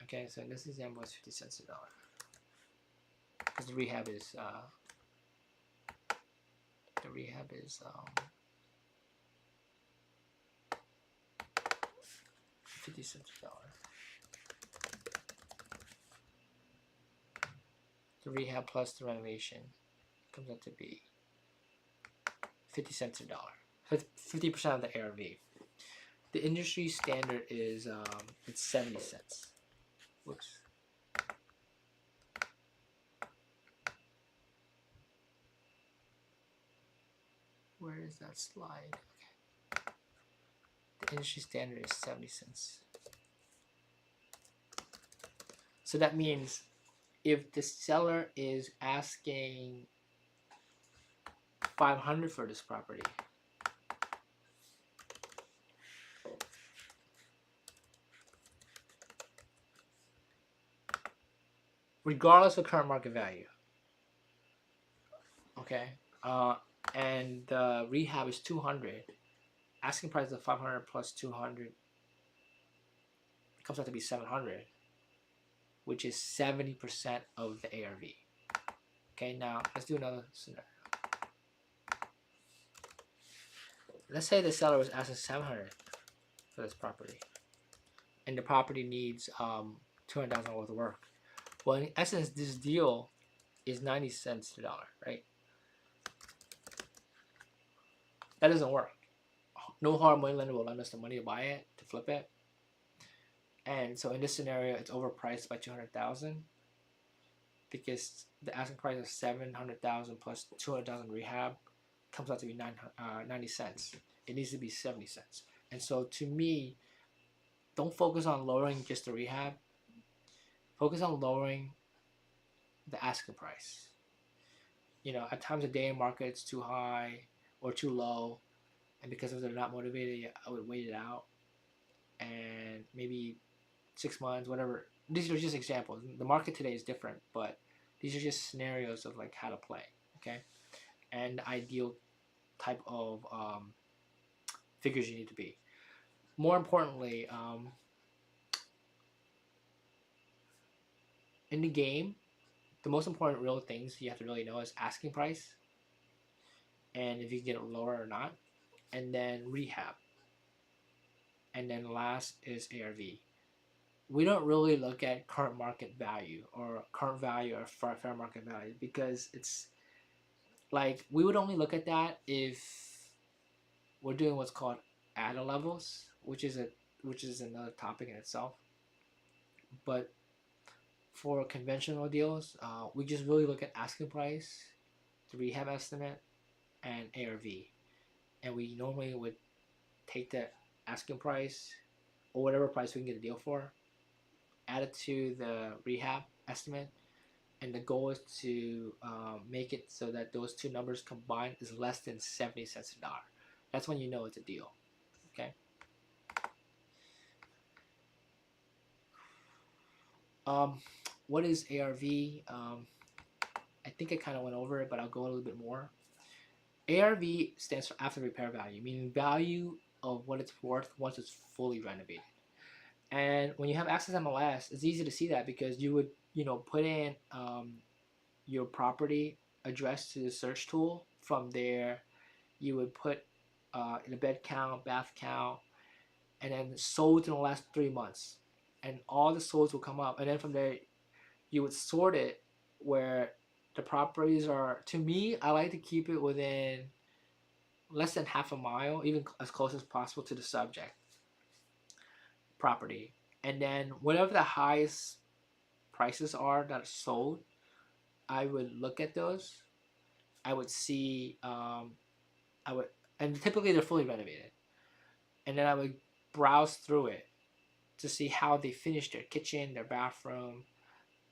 Okay, so in this example, it's 50 cents a dollar because the rehab is 50 cents a dollar. The rehab plus the renovation comes out to be 50 cents a dollar. 50% of the ARV. The industry standard is it's 70 cents. Whoops. Where is that slide? Okay. The industry standard is 70 cents. So that means if the seller is asking 500 for this property, regardless of current market value. Okay, and the rehab is 200. Asking price of 500 plus 200 comes out to be 700, which is 70% of the ARV. Okay, now let's do another scenario. Let's say the seller was asking 700 for this property, and the property needs $200,000 worth of work. Well, in essence, this deal is 90 cents to the dollar, right? That doesn't work. No hard money lender will lend us the money to buy it, to flip it. And so in this scenario, it's overpriced by 200,000 because the asking price of 700,000 plus 200,000 rehab comes out to be 90 cents. It needs to be 70 cents. And so to me, don't focus on lowering just the rehab. Focus on lowering the asking price. You know, at times the day in market it's too high or too low, and because if they're not motivated, I would wait it out and maybe 6 months, whatever. These are just examples. The market today is different, but these are just scenarios of like how to play, okay? And the ideal type of figures you need to be. More importantly, in the game, the most important real things you have to really know is asking price, and if you get it lower or not, and then rehab, and then last is ARV. We don't really look at current market value or current value or fair market value, because it's like we would only look at that if we're doing what's called ADA levels, which is another topic in itself. But for conventional deals, we just really look at asking price, the rehab estimate, and ARV. And we normally would take the asking price or whatever price we can get a deal for, add it to the rehab estimate, and the goal is to make it so that those two numbers combined is less than 70 cents a dollar. That's when you know it's a deal. Okay. What is ARV? I think I kind of went over it, but I'll go a little bit more. ARV stands for after repair value, meaning value of what it's worth once it's fully renovated. And when you have Access MLS, it's easy to see that because you would, put in your property address to the search tool. From there, you would put the bed count, bath count, and then sold in the last 3 months, and all the solds will come up. And then from there, you would sort it where the properties are. To me, I like to keep it within less than half a mile, even as close as possible to the subject property. And then whatever the highest prices are that are sold, I would look at those. I would see, and typically they're fully renovated. And then I would browse through it to see how they finished their kitchen, their bathroom,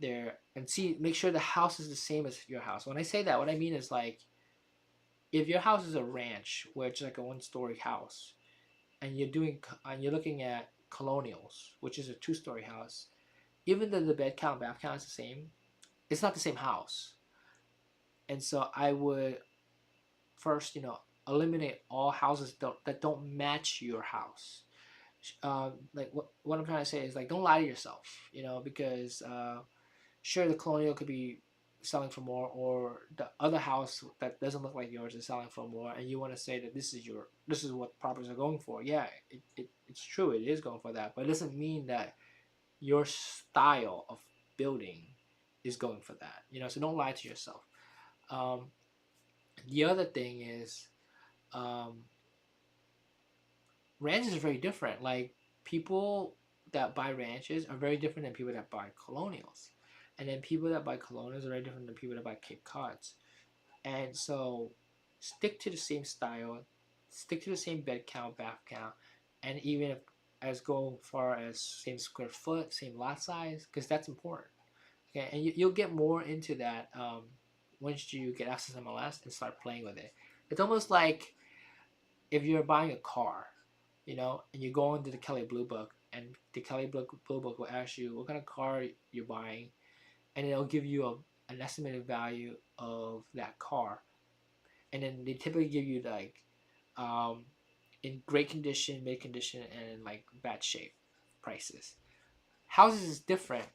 make sure the house is the same as your house. When I say that, what I mean is like, if your house is a ranch where it's like a 1-story house, and you're looking at colonials, which is a 2-story house, even though the bed count, bath count is the same, it's not the same house. And so I would first, eliminate all houses that don't match your house. Like what I'm trying to say is like, don't lie to yourself, because sure, the colonial could be selling for more, or the other house that doesn't look like yours is selling for more, and you want to say that this is what properties are going for. Yeah, it's true, it is going for that, but it doesn't mean that your style of building is going for that. So don't lie to yourself. The other thing is, ranches are very different. Like, people that buy ranches are very different than people that buy colonials. And then people that buy colonials are very different than people that buy Cape Cods. And so stick to the same style, stick to the same bed count, bath count, and even as go far as same square foot, same lot size, because that's important. Okay, and you'll get more into that once you get Access MLS and start playing with it. It's almost like if you're buying a car, and you go into the Kelley Blue Book, and the Kelley Blue Book will ask you what kind of car you're buying, and it'll give you an estimated value of that car. And then they typically give you like in great condition, mid condition, and like bad shape prices. Houses is different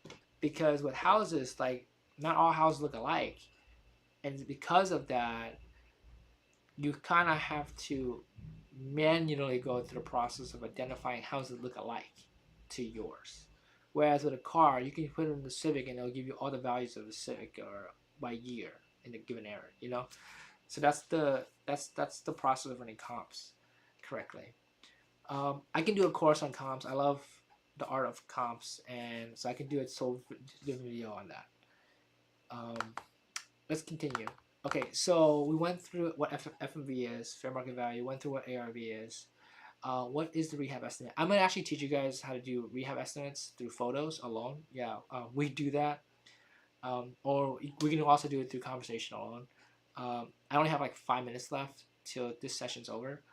because with houses, like not all houses look alike, and because of that, you kind of have to manually go through the process of identifying houses that look alike to yours. Whereas with a car, you can put it in the Civic and it'll give you all the values of the Civic or by year in a given area, you know. So that's the process of running comps correctly. I can do a course on comps. I love the art of comps, and so I can do a whole video on that. Let's continue. Okay, so we went through what FMV is, fair market value. Went through what ARV is. What is the rehab estimate? I'm gonna actually teach you guys how to do rehab estimates through photos alone. Yeah, we do that, or we can also do it through conversation alone. I only have like 5 minutes left till this session's over,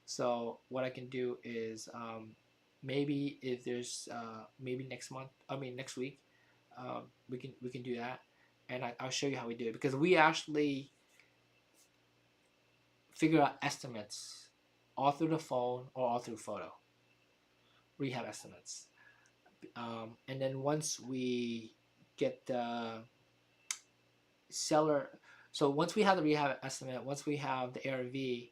so what I can do is maybe if there's maybe next week, we can do that, and I'll show you how we do it, because we actually figure out estimates all through the phone or all through photo, rehab estimates. And then once we get the seller, so once we have the rehab estimate, once we have the ARV,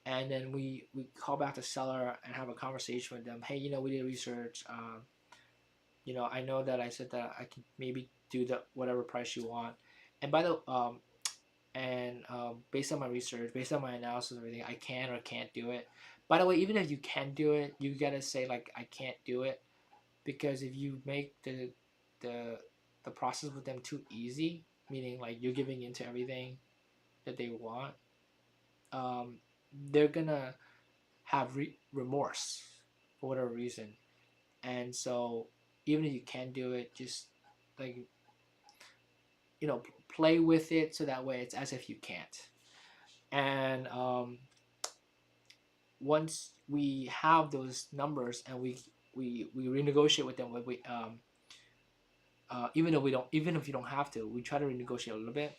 and then we call back the seller and have a conversation with them. Hey, you know, we did research. You know, I know that I said that I can maybe do the whatever price you want, and by the based on my research, based on my analysis and everything, I can or can't do it. By the way, even if you can do it, you gotta say like I can't do it, because if you make the process with them too easy, meaning like you're giving into everything that they want, they're gonna have remorse for whatever reason. And so even if you can do it, just like, you know, play with it so that way it's as if you can't. And once we have those numbers and we renegotiate with them, even if you don't have to, we try to renegotiate a little bit.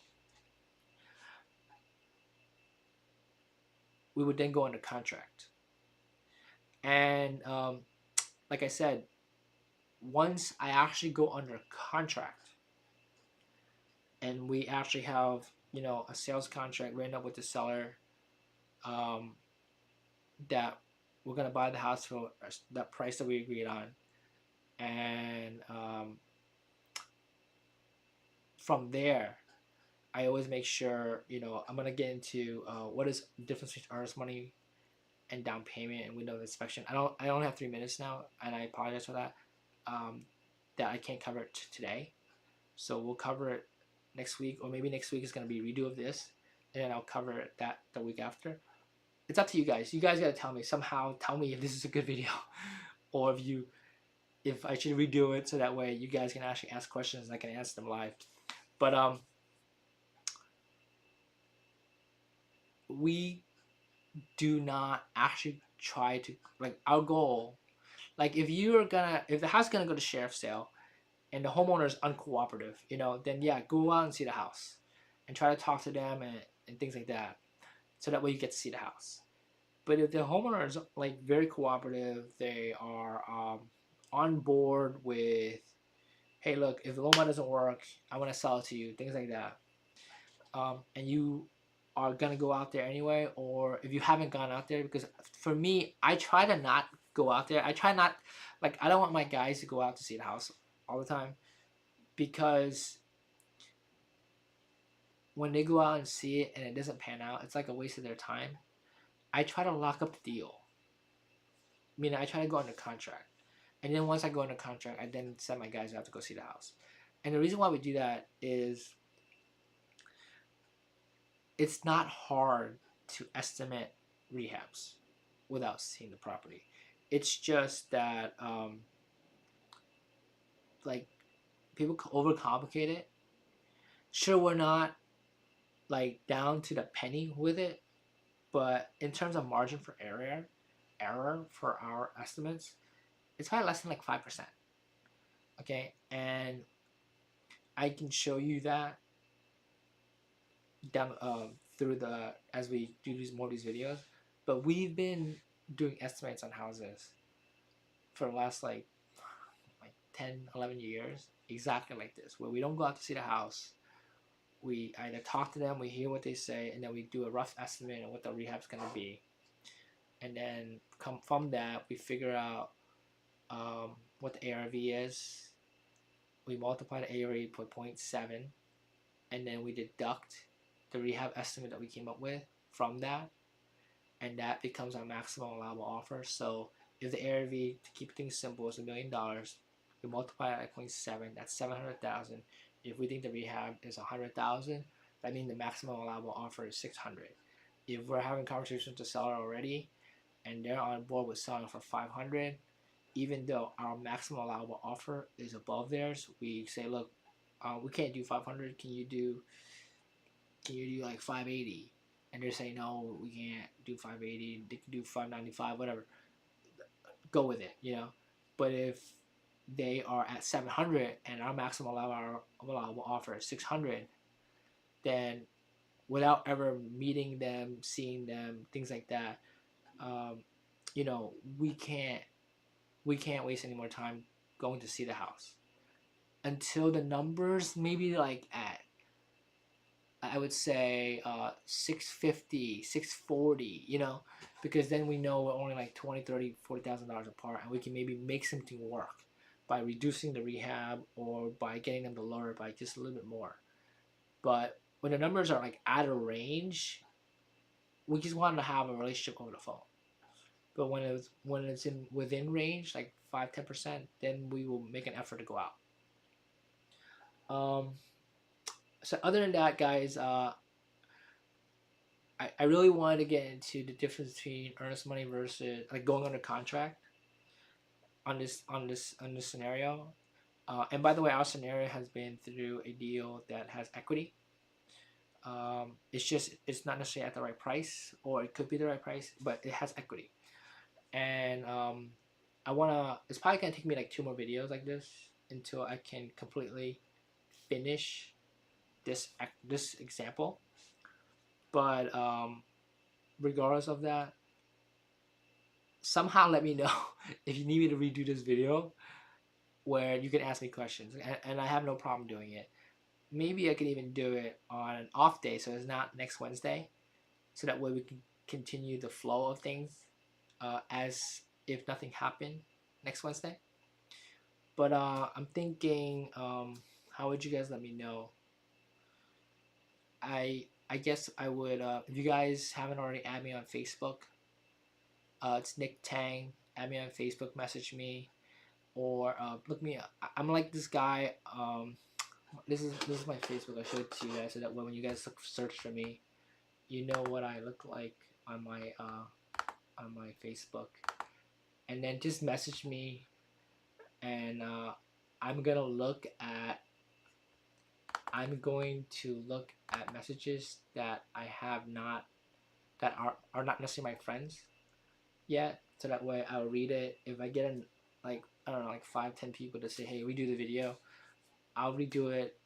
We would then go under contract. And like I said, once I actually go under contract and we actually have, you know, a sales contract written up with the seller, that we're gonna buy the house for that price that we agreed on, and from there, I always make sure, you know, I'm gonna get into what is the difference between earnest money and down payment and window of inspection. I only have 3 minutes now, and I apologize for that. That I can't cover it today, so we'll cover it next week, or maybe next week is gonna be a redo of this, and then I'll cover it that the week after. It's up to you guys. You guys gotta tell me somehow. Tell me if this is a good video, or if I should redo it so that way you guys can actually ask questions and I can answer them live. But we do not actually try to, like, our goal, like if the house is gonna go to sheriff's sale and the homeowner is uncooperative, you know, then yeah, go out and see the house and try to talk to them and things like that, so that way you get to see the house. But if the homeowner is like very cooperative, they are on board with, hey, look, if the loan doesn't work, I want to sell it to you, things like that, and you are gonna go out there anyway, or if you haven't gone out there, because for me, I try to not go out there. I try not, like, I don't want my guys to go out to see the house all the time, because when they go out and see it and it doesn't pan out, it's like a waste of their time. I try to lock up the deal. Meaning I try to go under contract. And then once I go under contract, I then send my guys out to go see the house. And the reason why we do that is it's not hard to estimate rehabs without seeing the property. It's just that like people overcomplicate it. Sure, we're not like down to the penny with it, but in terms of margin for error for our estimates, it's probably less than like 5%. Okay, and I can show you that down through the as we do more of these videos. But we've been doing estimates on houses for the last like 10, 11 years, exactly like this, where we don't go out to see the house. We either talk to them, we hear what they say, and then we do a rough estimate of what the rehab's gonna be. And then come from that, we figure out what the ARV is. We multiply the ARV by 0.7, and then we deduct the rehab estimate that we came up with from that, and that becomes our maximum allowable offer. So if the ARV, to keep things simple, is $1 million, we multiply it by 0.7, that's 700,000. If we think the rehab is 100,000, that means the maximum allowable offer is 600. If we're having conversations with the seller already and they're on board with selling for 500, even though our maximum allowable offer is above theirs, we say, look, we can't do 500. Can you do like 580? And they're saying, no, we can't do 580. They can do 595, whatever. Go with it, you know. But if they are at 700 and our maximum allowable offer is 600, then without ever meeting them, seeing them, things like that, you know, we can't waste any more time going to see the house until the numbers maybe like at, I would say 650, 640, you know, because then we know we're only like 20, 30, $40,000 apart, and we can maybe make something work by reducing the rehab or by getting them to lower it by just a little bit more. But when the numbers are like out of range, we just want to have a relationship over the phone. But when it's within range, like 5-10%, then we will make an effort to go out. So other than that, guys, I really wanted to get into the difference between earnest money versus like going under contract on this scenario. And by the way, our scenario has been through a deal that has equity. It's not necessarily at the right price, or it could be the right price, but it has equity. And it's probably gonna take me like 2 more videos like this until I can completely finish this example. But regardless of that, somehow let me know if you need me to redo this video where you can ask me questions, and I have no problem doing it. Maybe I could even do it on an off day, so it's not next Wednesday, so that way we can continue the flow of things as if nothing happened next Wednesday. But I'm thinking, how would you guys let me know? I guess I would, if you guys haven't already, add me on Facebook. It's Nick Tang. Add me on Facebook, message me, or look me up. I'm like this guy. This is my Facebook. I showed it to you guys so that when you guys search for me, you know what I look like on my Facebook. And then just message me, and I'm going to look at messages that I have not, that are not necessarily my friends yet, so that way I'll read it. If I get like, I don't know, like 5-10 people to say, hey, we do the video, I'll redo it